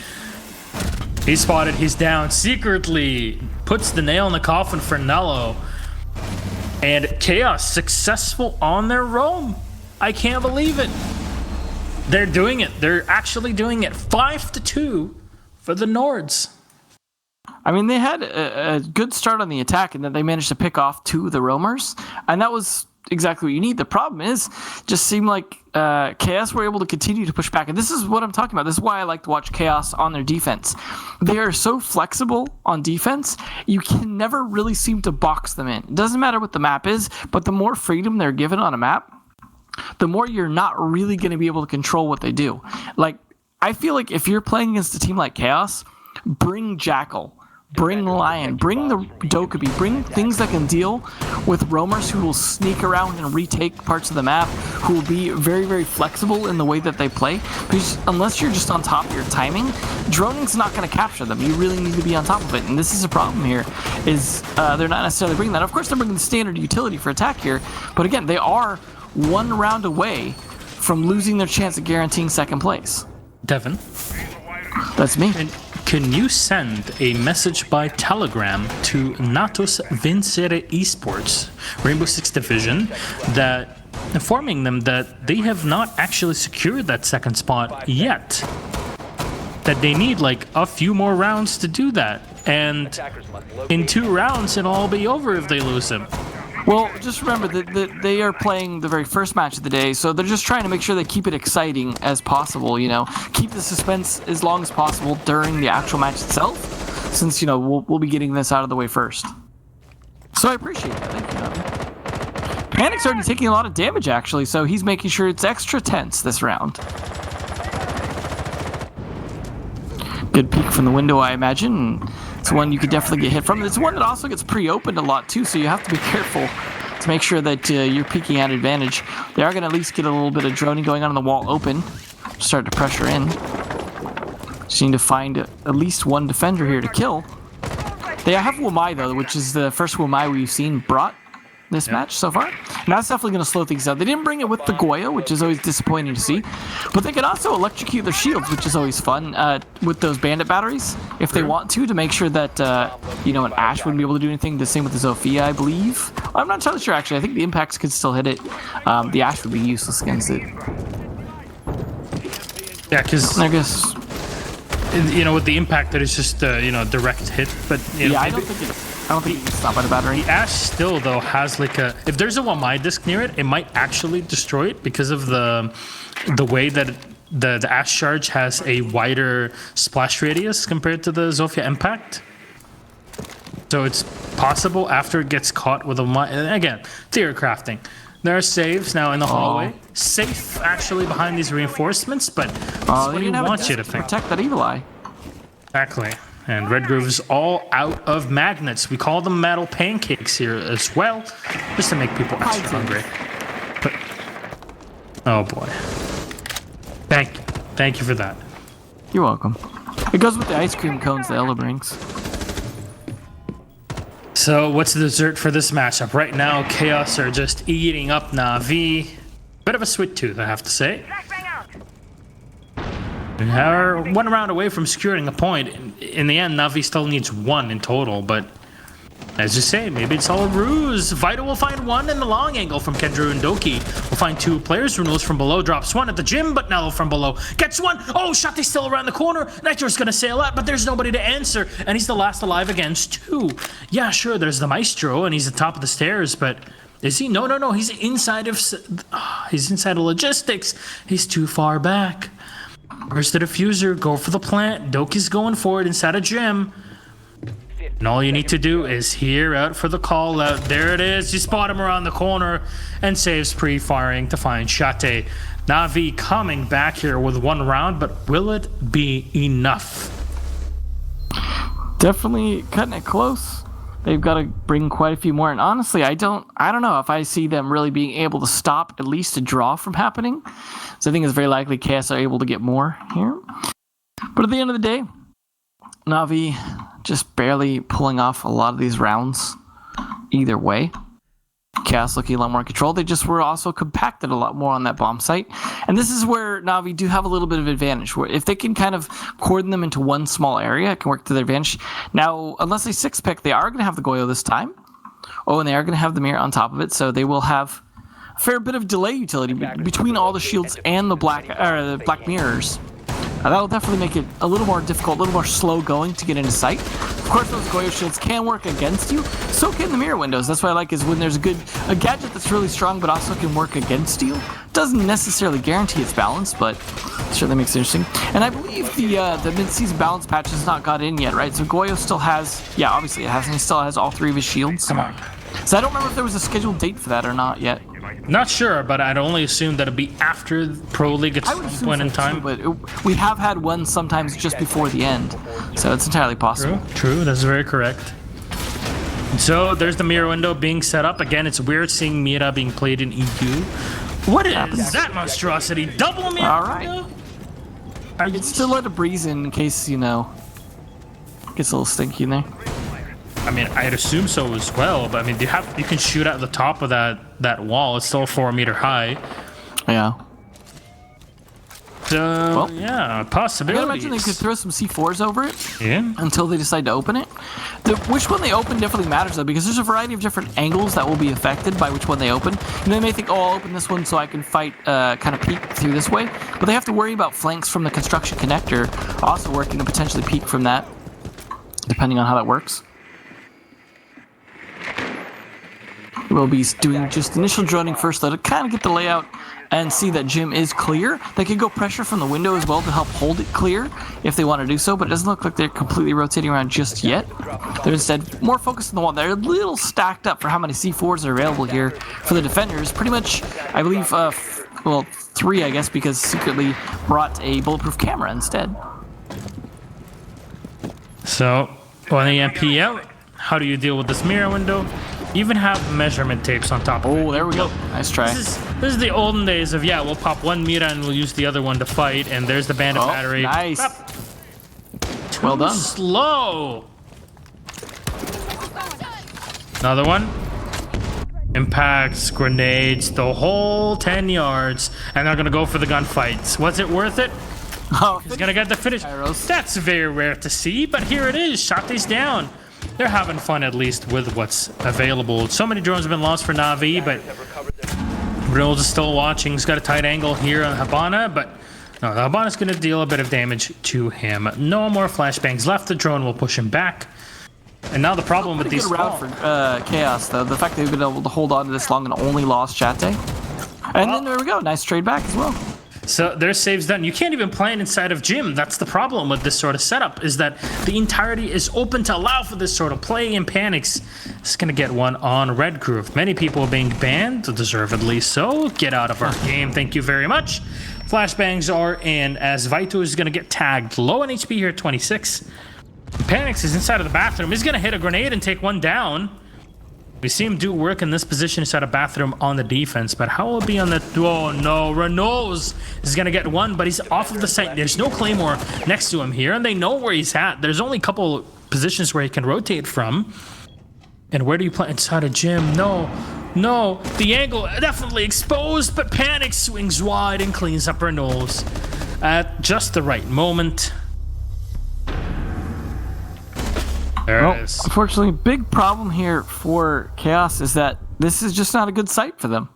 S1: He's spotted, he's down, secretly puts the nail in the coffin for Nello. And Chaos successful on their roam. I can't believe it. They're doing it. They're actually doing it. 5-2 for the Nords.
S2: I mean, they had a good start on the attack, and then they managed to pick off 2 of the roamers, and that was exactly what you need. The problem is, just seemed like Chaos were able to continue to push back, and this is what I'm talking about. This is why I like to watch Chaos on their defense. They are so flexible on defense, you can never really seem to box them in. It doesn't matter what the map is, but the more freedom they're given on a map, the more you're not really going to be able to control what they do. Like, I feel like if you're playing against a team like Chaos, bring Jackal, bring Lion, bring the Dokkaebi, bring things that can deal with roamers who will sneak around and retake parts of the map, who will be very, very flexible in the way that they play. Because unless you're just on top of your timing, droning's not going to capture them. You really need to be on top of it. And this is a problem here, is they're not necessarily bringing that. Of course, they're bringing the standard utility for attack here. But again, they are 1 round away from losing their chance at guaranteeing second place.
S1: Devin?
S2: That's me.
S1: And can you send a message by Telegram to Natus Vincere Esports, Rainbow Six Division, that informing them that they have not actually secured that second spot yet? That they need like a few more rounds to do that, and in 2 rounds it'll all be over if they lose them.
S2: Well, just remember that they are playing the very first match of the day, so they're just trying to make sure they keep it exciting as possible, you know. Keep the suspense as long as possible during the actual match itself, since, you know, we'll be getting this out of the way first. So I appreciate that. Thank you, Navi. Panic's already taking a lot of damage, actually, so he's making sure it's extra tense this round. Good peek from the window, I imagine. It's one you could definitely get hit from. It's one that also gets pre-opened a lot too, so you have to be careful to make sure that you're peeking at advantage. They are going to at least get a little bit of droning going on in the wall open. Start to pressure in. Just need to find at least 1 defender here to kill. They have Wamai though, which is the first Wamai we've seen brought this match so far. And that's definitely going to slow things down. They didn't bring it with the Goya, which is always disappointing to see. But they can also electrocute their shields, which is always fun, with those bandit batteries, if they want to make sure that, you know, an Ashe wouldn't be able to do anything. The same with the Zofia, I believe. I'm not entirely sure, actually. I think the impacts could still hit it. The Ashe would be useless against it.
S1: Yeah, because
S2: I guess,
S1: you know, with the impact, that is just you know, direct hit. But you know,
S2: yeah, I don't think it's stopped by the battery.
S1: The Ashe still though has like a, if there's a Wamai disc near it, it might actually destroy it because of the way that the Ashe charge has a wider splash radius compared to the Zofia impact. So it's possible after it gets caught with a Wamai. Again, theory crafting. There are saves now in the hallway. Safe actually behind these reinforcements, but what do you want you to think?
S2: Protect that evil eye.
S1: Exactly. And Red Groove is all out of magnets. We call them metal pancakes here as well, just to make people extra hungry. But, oh boy. Thank you for that.
S2: You're welcome. It goes with the ice cream cones that Ella brings.
S1: So what's the dessert for this matchup? Right now, Chaos are just eating up Navi. Bit of a sweet tooth, I have to say. They're 1 round away from securing a point. In the end, Navi still needs 1 in total, but as you say, maybe it's all a ruse. Vita will find 1 in the long angle from Kendra and Doki. We'll find 2 players. Runo's from below drops 1 at the gym, but Nello from below gets 1. Oh, Shate's still around the corner. Nitro's gonna sail out, but there's nobody to answer, and he's the last alive against 2. Yeah, sure, there's the Maestro, and he's at the top of the stairs, but is he? No. He's inside of logistics. He's too far back. Where's the diffuser? Go for the plant. Doki's going for it inside a gym. And all you need to do is hear out for the call out. There it is. You spot him around the corner and saves pre-firing to find Shate. Navi coming back here with 1 round, but will it be enough?
S2: Definitely cutting it close. They've got to bring quite a few more. And honestly, I don't know if I see them really being able to stop at least a draw from happening. So I think it's very likely Chaos are able to get more here. But at the end of the day, Navi just barely pulling off a lot of these rounds either way. Chaos looking a lot more in control. They just were also compacted a lot more on that bomb site. And this is where Navi do have a little bit of advantage. Where if they can kind of cordon them into one small area, it can work to their advantage. Now, unless they 6-pick, they are going to have the Goyo this time. Oh, and they are going to have the mirror on top of it, so they will have a fair bit of delay utility between all the shields and the black mirrors. That'll definitely make it a little more difficult, a little more slow going to get into sight. Of course, those Goyo shields can work against you. So can the mirror windows. That's what I like is when there's a gadget that's really strong but also can work against you. Doesn't necessarily guarantee its balance, but certainly makes it interesting. And I believe the mid-season balance patch has not got in yet, right? So Goyo still has, yeah, obviously it has, and he still has all 3 of his shields.
S1: Come on.
S2: So I don't remember if there was a scheduled date for that or not yet.
S1: Not sure, but I'd only assume that it'd be after Pro League at some point in time.
S2: But we have had one sometimes just before the end, so it's entirely possible.
S1: True, that's very correct. So there's the mirror window being set up. Again, it's weird seeing Mira being played in EU. What is that monstrosity? Double mirror
S2: All right.
S1: window?
S2: I can still let a breeze in case, you know, gets a little stinky in there.
S1: I mean, I'd assume so as well, but I mean, you can shoot at the top of that wall. It's still 4 meter high.
S2: Yeah.
S1: So,
S2: well,
S1: yeah,
S2: I
S1: possibilities.
S2: imagine they could throw some C4s over it.
S1: Yeah.
S2: Until they decide to open it. Which one they open definitely matters, though, because there's a variety of different angles that will be affected by which one they open. And they may think, oh, I'll open this one so I can fight, kind of peek through this way. But they have to worry about flanks from the construction connector also working to potentially peek from that, depending on how that works. We'll be doing just initial droning first, though, to kind of get the layout and see that gym is clear. They could go pressure from the window as well to help hold it clear if they want to do so, but it doesn't look like they're completely rotating around just yet. They're instead more focused on the wall. They're a little stacked up for how many C4s are available here for the defenders. Pretty much, I believe, 3, I guess, because secretly brought a bulletproof camera instead.
S1: So, on the MP out, how do you deal with this mirror window? Even have measurement tapes on top of it.
S2: Oh, there we go. Nice try.
S1: This is the olden days of, yeah, we'll pop 1 mira and we'll use the other one to fight, and there's the bandit battery.
S2: Nice.
S1: Well done. Slow. Another one. Impacts, grenades, the whole 10 yards, and they're gonna go for the gunfights. Was it worth it?
S2: Oh,
S1: he's gonna get the finish.
S2: Gyros.
S1: That's very rare to see, but here it is. Shate's down. They're having fun, at least, with what's available. So many drones have been lost for Navi, but Reynolds is still watching. He's got a tight angle here on Habana, but no, the Habana's going to deal a bit of damage to him. No more flashbangs left. The drone will push him back. And now the problem with these...
S2: Good round for Chaos, though. The fact that they've been able to hold on to this long and only lost Chate. And then there we go. Nice trade back as well.
S1: So their save's done. You can't even plan inside of gym. That's the problem with this sort of setup, is that the entirety is open to allow for this sort of play and panics. It's going to get one on Red Groove. Many people are being banned, deservedly so. Get out of our game. Thank you very much. Flashbangs are in as Vito is going to get tagged. Low on HP here at 26. Panics is inside of the bathroom. He's going to hit a grenade and take one down. We see him do work in this position inside a bathroom on the defense, but how will it be on the... Oh no, Renault's is going to get one, but he's off of the site. There's no Claymore next to him here, and they know where he's at. There's only a couple positions where he can rotate from. And where do you play? Inside a gym? No, no. The angle definitely exposed, but Panic swings wide and cleans up Renault's at just the right moment. There it is.
S2: Unfortunately, big problem here for Chaos is that this is just not a good site for them.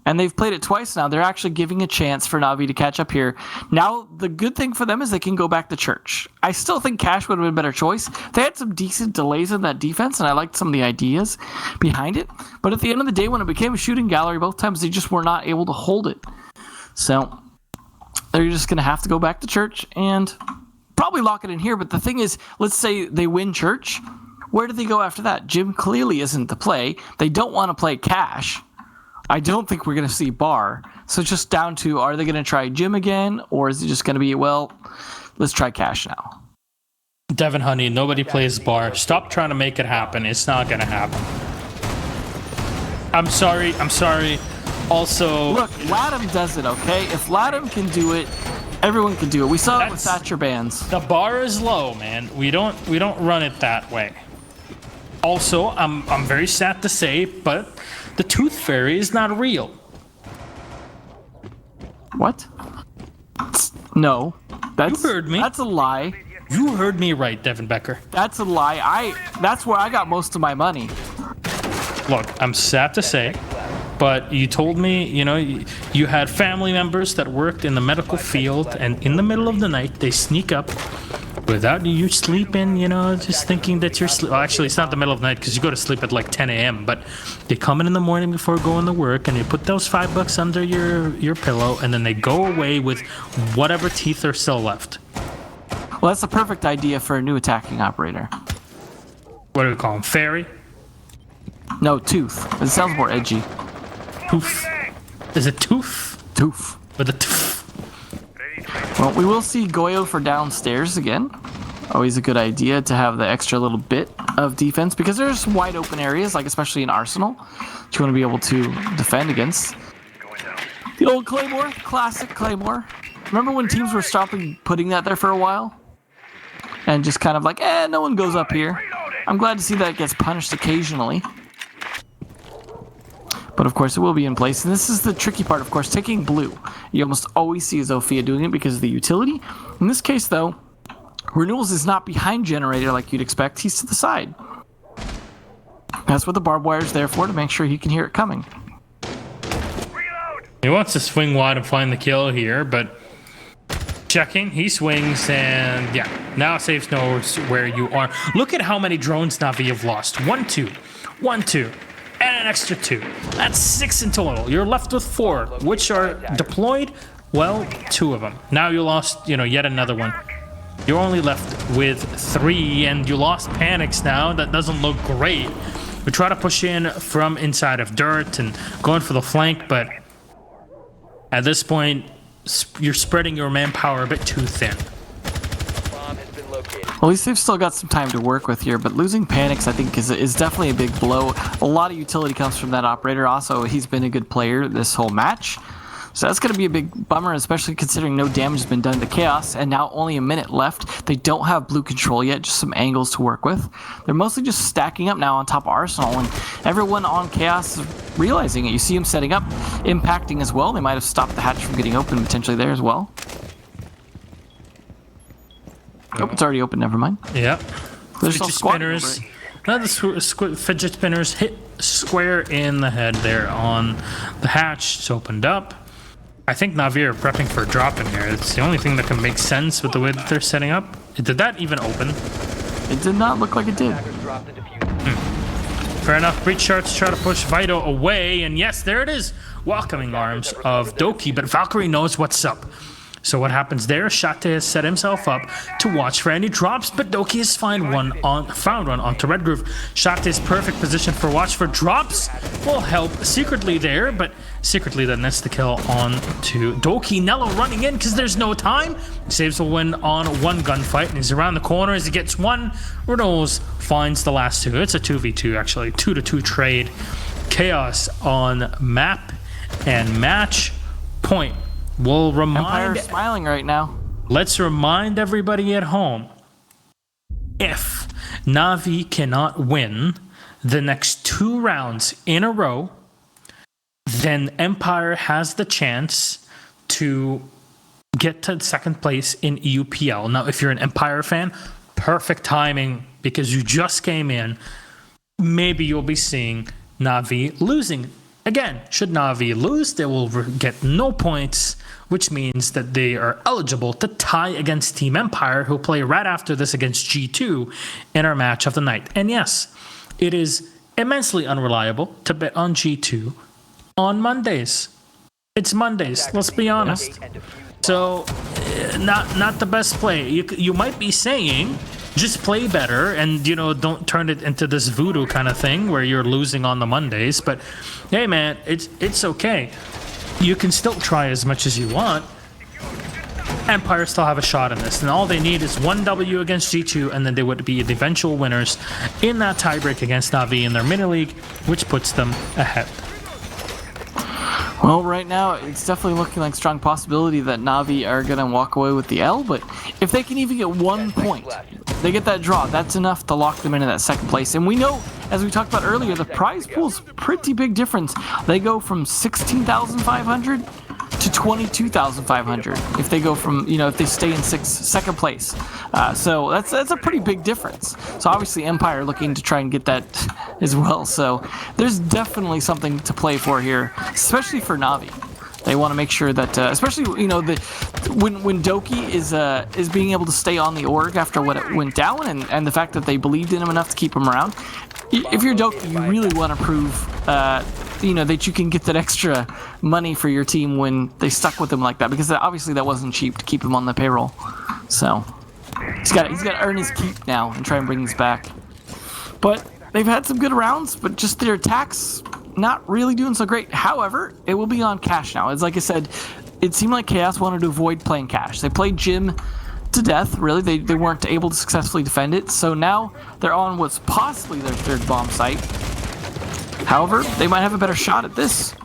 S2: And they've played it twice now. They're actually giving a chance for Navi to catch up here. Now, the good thing for them is they can go back to church. I still think Cash would have been a better choice. They had some decent delays in that defense, and I liked some of the ideas behind it. But at the end of the day, when it became a shooting gallery, both times they just were not able to hold it. So they're just going to have to go back to church and probably lock it in here. But the thing is, let's say they win church. Where do they go after that? Jim clearly isn't the play. They don't want to play Cash. I don't think we're going to see Bar. So just down to, are they going to try Jim again? Or is it just going to be, well, let's try Cash now?
S1: Devin Honey, nobody plays Bar. Stop trying to make it happen. It's not going to happen. I'm sorry. Also...
S2: Look, Latham does it, okay? If Latham can do it, everyone can do it. We saw it with Thatcher bands.
S1: The bar is low, man. We don't run it that way. Also, I'm very sad to say, but the Tooth Fairy is not real.
S2: What? No.
S1: You heard me.
S2: That's a lie.
S1: You heard me right, Devin Becker.
S2: That's a lie. That's where I got most of my money.
S1: Look, I'm sad to say, but you told me, you had family members that worked in the medical field, and in the middle of the night, they sneak up without you sleeping, just thinking that you're sleeping. Well, actually, it's not the middle of the night because you go to sleep at like 10 a.m., but they come in the morning before going to work, and they put those $5 under your pillow, and then they go away with whatever teeth are still left.
S2: Well, that's the perfect idea for a new attacking operator.
S1: What do we call him? Fairy?
S2: No, Tooth. It sounds more edgy.
S1: Tooth. Is it Tooth?
S2: Tooth.
S1: With a tooth.
S2: Well, we will see Goyo for downstairs again. Always a good idea to have the extra little bit of defense because there's wide open areas, like especially in Arsenal, that you want to be able to defend against. The old Claymore, classic Claymore. Remember when teams were stopping putting that there for a while? And just kind of like, no one goes up here. I'm glad to see that it gets punished occasionally. But of course it will be in place, and this is the tricky part, of course, taking blue. You almost always see Zofia doing it because of the utility. In this case, though, Renewals is not behind Generator like you'd expect, he's to the side. That's what the barbed wire is there for, to make sure he can hear it coming.
S1: He wants to swing wide and find the kill here, but checking, he swings, and yeah, now Safe knows where you are. Look at how many drones Navi have lost. 1, 2, 1, 2. And an extra 2. That's 6 in total. You're left with 4, which are deployed. Well, 2 of them. Now you lost, yet another one. You're only left with 3, and you lost Panics now. That doesn't look great. We try to push in from inside of dirt and going for the flank, but at this point, you're spreading your manpower a bit too thin.
S2: Well, at least they've still got some time to work with here, but losing Panics, I think, is definitely a big blow. A lot of utility comes from that operator. Also, he's been a good player this whole match. So that's going to be a big bummer, especially considering no damage has been done to Chaos, and now only a minute left. They don't have blue control yet, just some angles to work with. They're mostly just stacking up now on top of Arsenal, and everyone on Chaos is realizing it. You see them setting up, impacting as well. They might have stopped the hatch from getting open potentially there as well. Oh, it's already open, never mind.
S1: Yeah.
S2: There's
S1: Fidget spinners. Now the fidget spinners hit square in the head there on the hatch. It's opened up. I think Navi are prepping for a drop in here. It's the only thing that can make sense with the way that they're setting up. Did that even open?
S2: It did not look like it did.
S1: Fair enough. Breach shards try to push Vito away, and yes, there it is. Welcoming arms of Doki, but Valkyrie knows what's up. So what happens there? Shate has set himself up to watch for any drops, but Doki has found one onto Red Groove. Shate's perfect position for watch for drops will help secretly there, but secretly that nets the kill on to Doki. Nello running in because there's no time. Saves will win on one gunfight, and he's around the corner as he gets one. Renaults finds the last two. It's a 2v2 actually, 2-2 trade. Chaos on map and match point. We'll remind
S2: Empire's smiling right now.
S1: Let's remind everybody at home, if Navi cannot win the next 2 rounds in a row, then Empire has the chance to get to second place in EUPL. Now, if you're an Empire fan, perfect timing because you just came in. Maybe you'll be seeing Navi losing. Again, should Navi lose, they will get no points, which means that they are eligible to tie against Team Empire, who play right after this against G2 in our match of the night. And yes, it is immensely unreliable to bet on G2 on Mondays. It's Mondays, let's be honest. So, not the best play. You might be saying, just play better and, don't turn it into this voodoo kind of thing where you're losing on the Mondays. But, hey, man, it's okay. You can still try as much as you want. Empire still have a shot in this. And all they need is one W against G2, and then they would be the eventual winners in that tiebreak against Navi in their mini-league, which puts them ahead.
S2: Well, right now, it's definitely looking like a strong possibility that Navi are going to walk away with the L, but if they can even get 1 point, they get that draw, that's enough to lock them into that second place. And we know, as we talked about earlier, the prize pool's pretty big difference. They go from 16,500 to 22,500 if they go from, if they stay in second place. So that's a pretty big difference. So obviously Empire looking to try and get that as well. So there's definitely something to play for here, especially for Navi. They want to make sure that, especially when Doki is being able to stay on the org after what it went down, and the fact that they believed in him enough to keep him around. If you're Doki, you really want to prove that you can get that extra money for your team when they stuck with him like that, because obviously that wasn't cheap to keep him on the payroll. So he's got to earn his keep now and try and bring this back. But they've had some good rounds, but just their attacks not really doing so great. However, it will be on Cash now. It's like I said, it seemed like Chaos wanted to avoid playing Cash. They played Jim to death, really. They weren't able to successfully defend it, so now they're on what's possibly their third bomb site. However, they might have a better shot at this.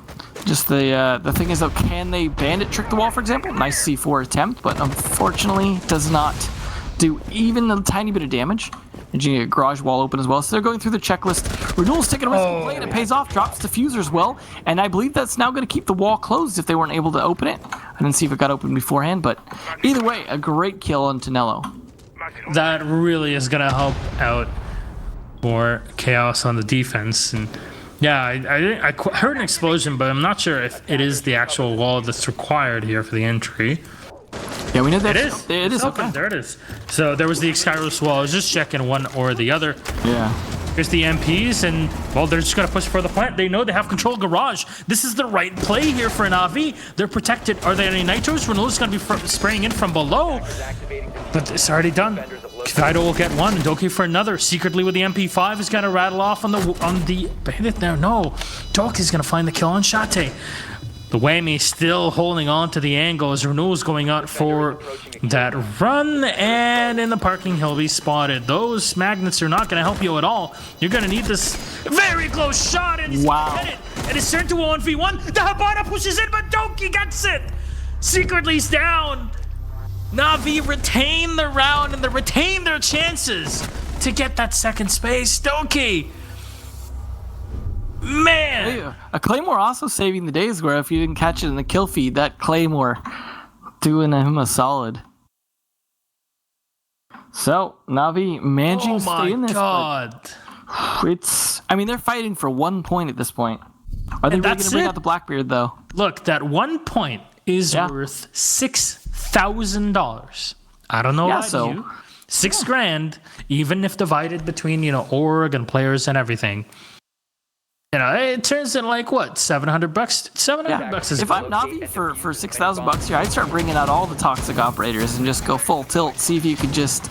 S2: Just the thing is, though, can they bandit trick the wall, for example? Nice C4 attempt, but unfortunately does not do even a tiny bit of damage. And you get a garage wall open as well. So they're going through the checklist. Renewal's taking a risky play, and it pays off. Drops diffuser as well. And I believe that's now going to keep the wall closed if they weren't able to open it. I didn't see if it got open beforehand, but either way, a great kill on Tonello.
S1: That really is going to help out for Chaos on the defense. And yeah, I heard an explosion, but I'm not sure if it is the actual wall that's required here for the entry.
S2: Yeah, we know that.
S1: It is open. Okay. There it is. So there was the Skyros wall. I was just checking one or the other.
S2: Yeah.
S1: Here's the MPs, and, well, they're just going to push for the plant. They know they have control of Garage. This is the right play here for Navi. They're protected. Are there any nitros? Renault's going to be spraying in from below, but it's already done. Kaido will get one, and Doki for another. Secretly with the MP5 is going to rattle off on the bandit there. No, Doki's going to find the kill on Shate. The whammy still holding on to the angle as Renault's going out for that run, and in the parking he'll be spotted. Those magnets are not going to help you at all. You're going to need this very close shot, and he's going to get it. And it's turned to a 1v1. The Habana pushes in, but Doki gets it. Secretly's down. Navi retain the round, and they retain their chances to get that second space. Doki. Man!
S2: A Claymore also saving the day, where if you didn't catch it in the kill feed, that Claymore doing him a solid. So, Navi managing to stay in this. Oh my god. They're fighting for 1 point at this point. Are they really going to bring out the Blackbeard, though?
S1: Look, that 1 point is worth $6,000. I don't know about you. $6,000, even if divided between, org and players and everything. it turns in like what, $700? $700 is
S2: If I'm Navi for $6,000 here, I'd start bringing out all the toxic operators and just go full tilt. See if you could just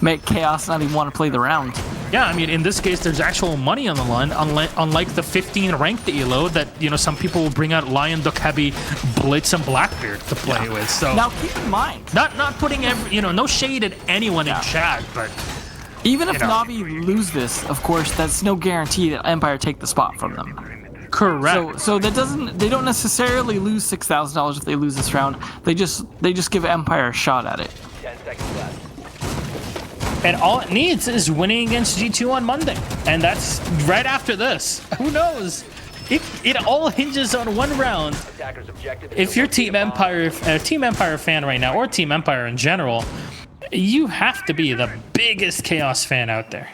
S2: make Chaos not even want to play the round.
S1: Yeah, I mean, in this case, there's actual money on the line, unlike the 15 ranked elo that, some people will bring out Lion, Duck, Heavy, Blitz, and Blackbeard to play with. So
S2: now keep in mind,
S1: not putting no shade at anyone in chat, but
S2: even if Navi lose this, of course, that's no guarantee that Empire take the spot from them.
S1: Correct.
S2: So they don't necessarily lose $6,000 if they lose this round. They just give Empire a shot at it.
S3: 10 seconds left.
S1: And all it needs is winning against G2 on Monday. And that's right after this. Who knows? It all hinges on one round. If you're Team Empire fan right now, or Team Empire in general, you have to be the biggest Chaos fan out there.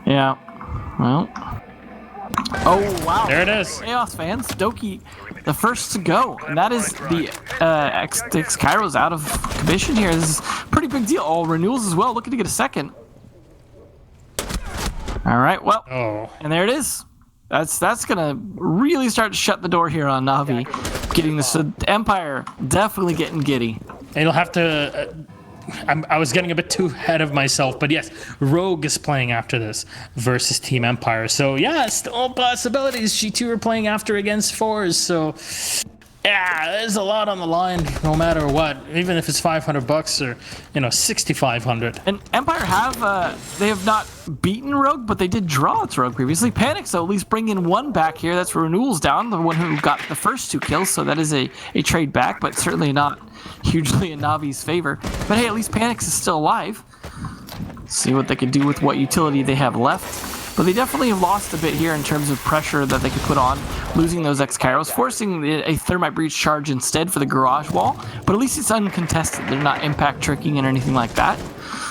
S2: Yeah. Well. Oh, wow.
S1: There it is.
S2: Chaos fans, Doki, the first to go. And that is the X Kairos out of commission here. This is a pretty big deal. All renewals as well, looking to get a second. All right, well.
S1: Oh.
S2: And there it is. That's going to really start to shut the door here on Navi. Getting this Empire definitely getting giddy.
S1: It'll have to... I was getting a bit too ahead of myself, but yes, Rogue is playing after this versus Team Empire. So yeah, still possibilities. G2 are playing after against fours. So yeah, there's a lot on the line, no matter what. Even if it's $500 or 6,500.
S2: And Empire they have not beaten Rogue, but they did draw its Rogue previously. Panic, so at least bring in one back here. That's Renewals down, the one who got the first 2 kills. So that is a trade back, but certainly not hugely in Navi's favor. But hey, at least Panix is still alive. See what they can do with what utility they have left. But they definitely have lost a bit here in terms of pressure that they could put on, losing those X-Kairos, forcing a Thermite Breach charge instead for the Garage Wall. But at least it's uncontested. They're not impact tricking and anything like that.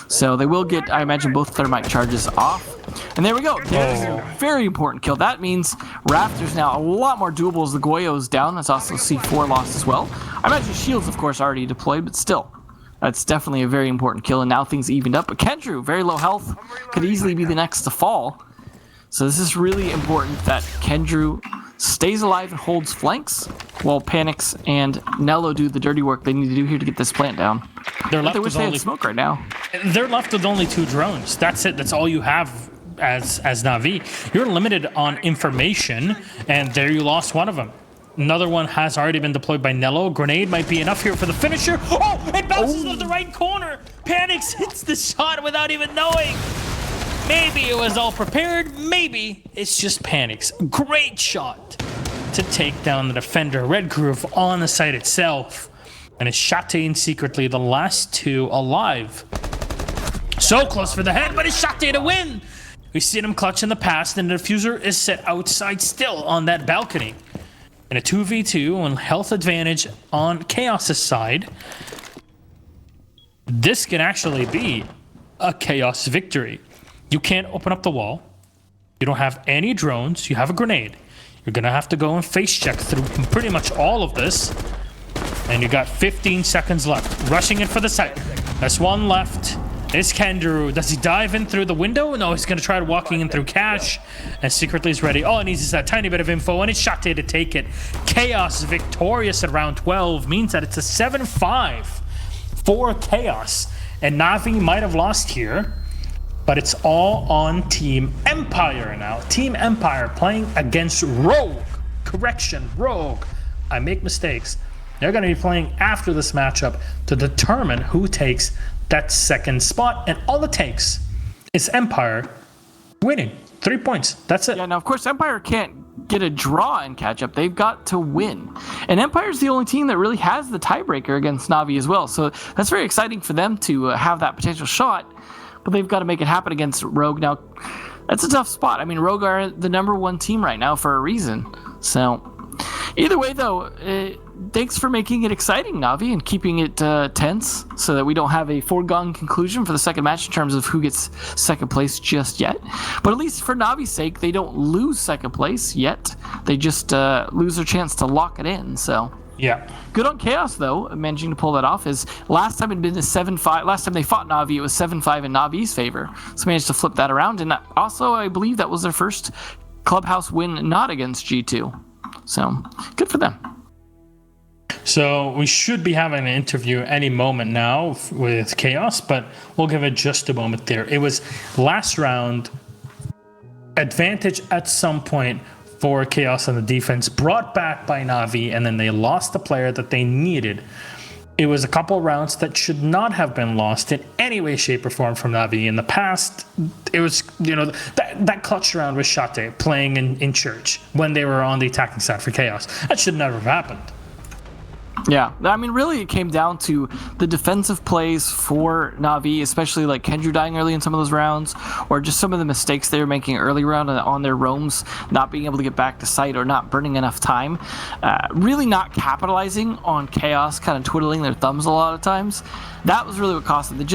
S2: So they will get, I imagine, both Thermite charges off. And there we go. There's a very important kill. That means Raptor's now a lot more doable as the Goyo's down. That's also C4 lost as well. I imagine Shields, of course, already deployed, but still. That's definitely a very important kill, and now things evened up. But Kendrew, very low health, could easily be the next to fall. So this is really important that Kendrew stays alive and holds flanks, while Panix and Nello do the dirty work they need to do here to get this plant down.
S1: They're left
S2: they wish
S1: with
S2: they
S1: only
S2: had smoke right now.
S1: They're left with only 2 drones. That's it. That's all you have as Navi. You're limited on information, and there you lost one of them. Another one has already been deployed by Nello. Grenade might be enough here for the finisher. Oh, it bounces off the right corner. Panix hits the shot without even knowing. Maybe it was all prepared. Maybe it's just Panix. Great shot to take down the defender. Red Groove on the site itself. And it's Shate secretly the last 2 alive. So close for the head, but it's Shate to win. We've seen him clutch in the past, and the diffuser is set outside still on that balcony. In a 2v2 on health advantage on Chaos' side, this can actually be a Chaos victory. You can't open up the wall. You don't have any drones. You have a grenade. You're going to have to go and face check through pretty much all of this. And you got 15 seconds left. Rushing in for the site. That's one left. It's Kendrew. Does he dive in through the window? No, he's going to try walking in through cash. And secretly is ready. All he needs is that tiny bit of info, and it's Shate to take it. Chaos victorious at round 12 means that it's a 7-5 for Chaos. And Navi might have lost here, but it's all on Team Empire now. Team Empire playing against Rogue. Correction, Rogue. I make mistakes. They're going to be playing after this matchup to determine who takes that second spot, and all it takes is Empire winning 3 points. That's it.
S2: Yeah, now of course Empire can't get a draw in catch up. They've got to win, and Empire's the only team that really has the tiebreaker against Navi as well. So that's very exciting for them to have that potential shot, but they've got to make it happen against Rogue. Now that's a tough spot. I mean, Rogue are the #1 team right now for a reason. So either way, though, thanks for making it exciting, Navi, and keeping it tense so that we don't have a foregone conclusion for the second match in terms of who gets second place just yet. But at least for Navi's sake, they don't lose second place yet. They just lose their chance to lock it in. So
S1: yeah,
S2: good on Chaos, though, managing to pull that off. Is last time it had been a 7-5. Last time they fought Navi, it was 7-5 in Navi's favor. So managed to flip that around. And also, I believe that was their first Clubhouse win not against G2. So good for them.
S1: So we should be having an interview any moment now with Chaos, but we'll give it just a moment there. It was last round, advantage at some point for Chaos on the defense, brought back by Navi, and then they lost the player that they needed. It was a couple rounds that should not have been lost in any way, shape, or form from Navi. In the past, it was, that clutch round was Shate playing in church when they were on the attacking side for Chaos. That should never have happened.
S2: Yeah, I mean, really, it came down to the defensive plays for Navi, especially like Kendra dying early in some of those rounds, or just some of the mistakes they were making early round on their roams, not being able to get back to site or not burning enough time, really not capitalizing on Chaos, kind of twiddling their thumbs a lot of times. That was really what cost them.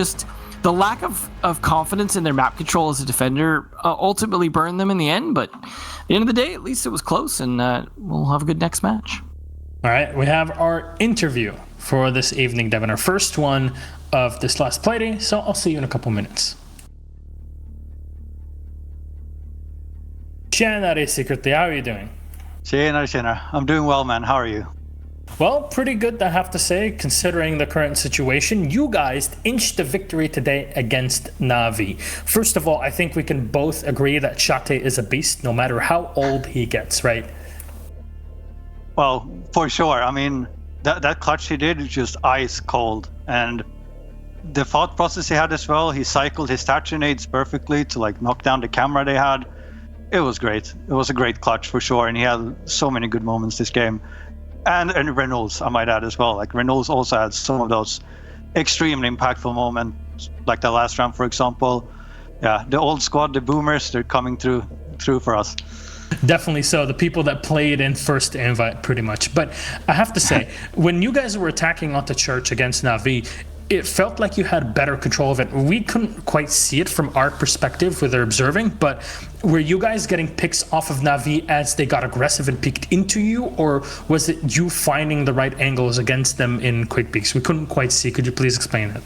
S2: The lack of confidence in their map control as a defender ultimately burned them in the end, but at the end of the day, at least it was close, and we'll have a good next match.
S1: All right, we have our interview for this evening, Devin, our first one of this last playday, so I'll see you in a couple minutes. Tjenare, Secretly, how are you doing?
S3: Tjenare. I'm doing well, man. How are you?
S1: Well, pretty good, I have to say, considering the current situation. You guys inched the victory today against Navi. First of all, I think we can both agree that Shate is a beast, no matter how old he gets, right?
S3: Well, for sure. I mean, that clutch he did is just ice cold. And the thought process he had as well, he cycled his statue nades perfectly to like knock down the camera they had. It was great. It was a great clutch for sure. And he had so many good moments this game. And Reynolds, I might add as well. Like Reynolds also had some of those extremely impactful moments, like the last round, for example. Yeah, the old squad, the boomers, they're coming through for us.
S1: Definitely so. The people that played in first invite, pretty much. But I have to say, when you guys were attacking onto church against Navi, it felt like you had better control of it. We couldn't quite see it from our perspective with our observing, but were you guys getting picks off of Navi as they got aggressive and peeked into you, or was it you finding the right angles against them in quick peeks? We couldn't quite see. Could you please explain it?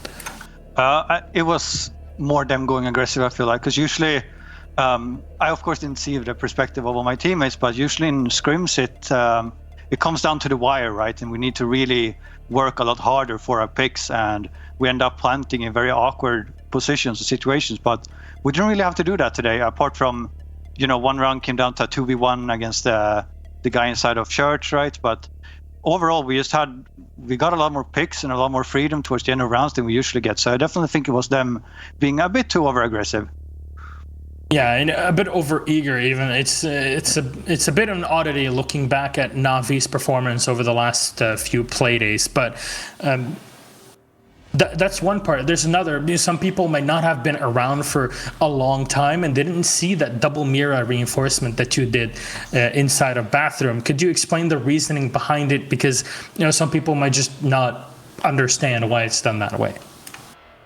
S3: It was more them going aggressive, I feel like, because usually I of course didn't see the perspective of all my teammates, but usually in scrims it comes down to the wire, right? And we need to really work a lot harder for our picks, and we end up planting in very awkward positions or situations. But we didn't really have to do that today, apart from, one round came down to a 2v1 against the guy inside of church, right? But overall, we got a lot more picks and a lot more freedom towards the end of rounds than we usually get. So I definitely think it was them being a bit too over-aggressive.
S1: Yeah, and a bit over-eager even. It's a bit of an oddity looking back at Navi's performance over the last few play days, but that's one part. There's another. Some people might not have been around for a long time and didn't see that double mirror reinforcement that you did inside a bathroom. Could you explain the reasoning behind it? Because some people might just not understand why it's done that way.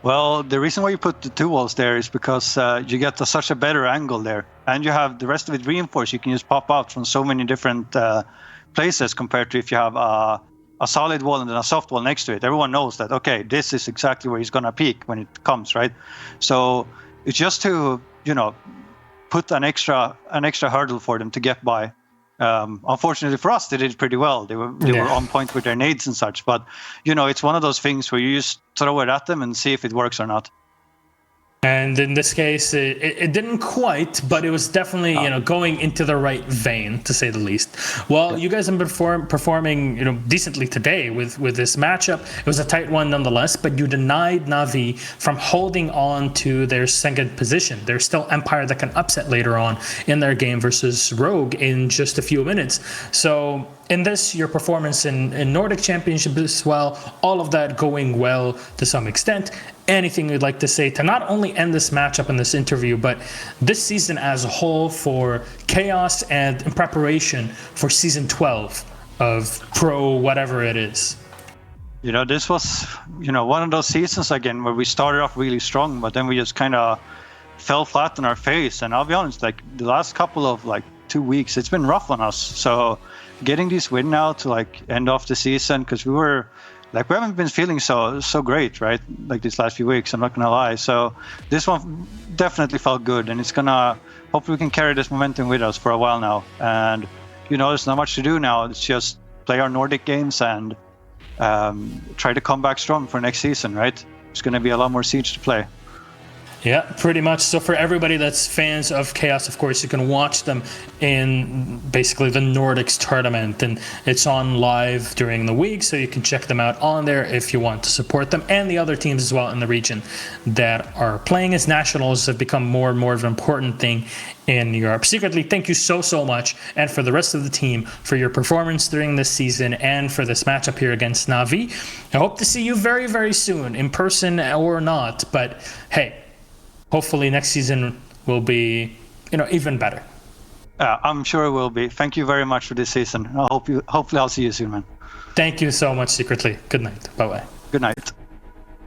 S3: Well, the reason why you put the two walls there is because you get such a better angle there, and you have the rest of it reinforced. You can just pop out from so many different places compared to if you have a solid wall and then a soft wall next to it. Everyone knows that, okay, this is exactly where he's going to peak when it comes, right? So it's just to, put an extra hurdle for them to get by. Unfortunately for us, they did pretty well. They were on point with their nades and such. But it's one of those things where you just throw it at them and see if it works or not.
S1: And in this case, it didn't quite, but it was definitely going into the right vein, to say the least. Well, you guys have been performing decently today with this matchup. It was a tight one nonetheless, but you denied Navi from holding on to their second position. There's still Empire that can upset later on in their game versus Rogue in just a few minutes. So in this, your performance in Nordic Championship as well, all of that going well to some extent. Anything you'd like to say to not only end this matchup and this interview, but this season as a whole for Chaos and in preparation for season 12 of Pro whatever it is?
S3: This was, one of those seasons again where we started off really strong, but then we just kind of fell flat on our face. And I'll be honest, like the last couple of 2 weeks, it's been rough on us. So getting this win now to end off the season, because we were like we haven't been feeling so great, right? Like these last few weeks, I'm not gonna lie. So this one definitely felt good, and it's gonna hopefully we can carry this momentum with us for a while now. And there's not much to do now. It's just play our Nordic games and try to come back strong for next season, right? There's gonna be a lot more Siege to play.
S1: Yeah, pretty much. So for everybody that's fans of Chaos, of course, you can watch them in basically the Nordics tournament, and it's on live during the week, so you can check them out on there if you want to support them, and the other teams as well in the region that are playing as nationals have become more and more of an important thing in Europe. Secretly, thank you so much, and for the rest of the team, for your performance during this season and for this matchup here against Navi. I hope to see you very soon, in person or not, but hey, hopefully next season will be, even better.
S3: I'm sure it will be. Thank you very much for this season. Hopefully I'll see you soon, man.
S1: Thank you so much, Secretly. Good night. Bye-bye.
S3: Good night.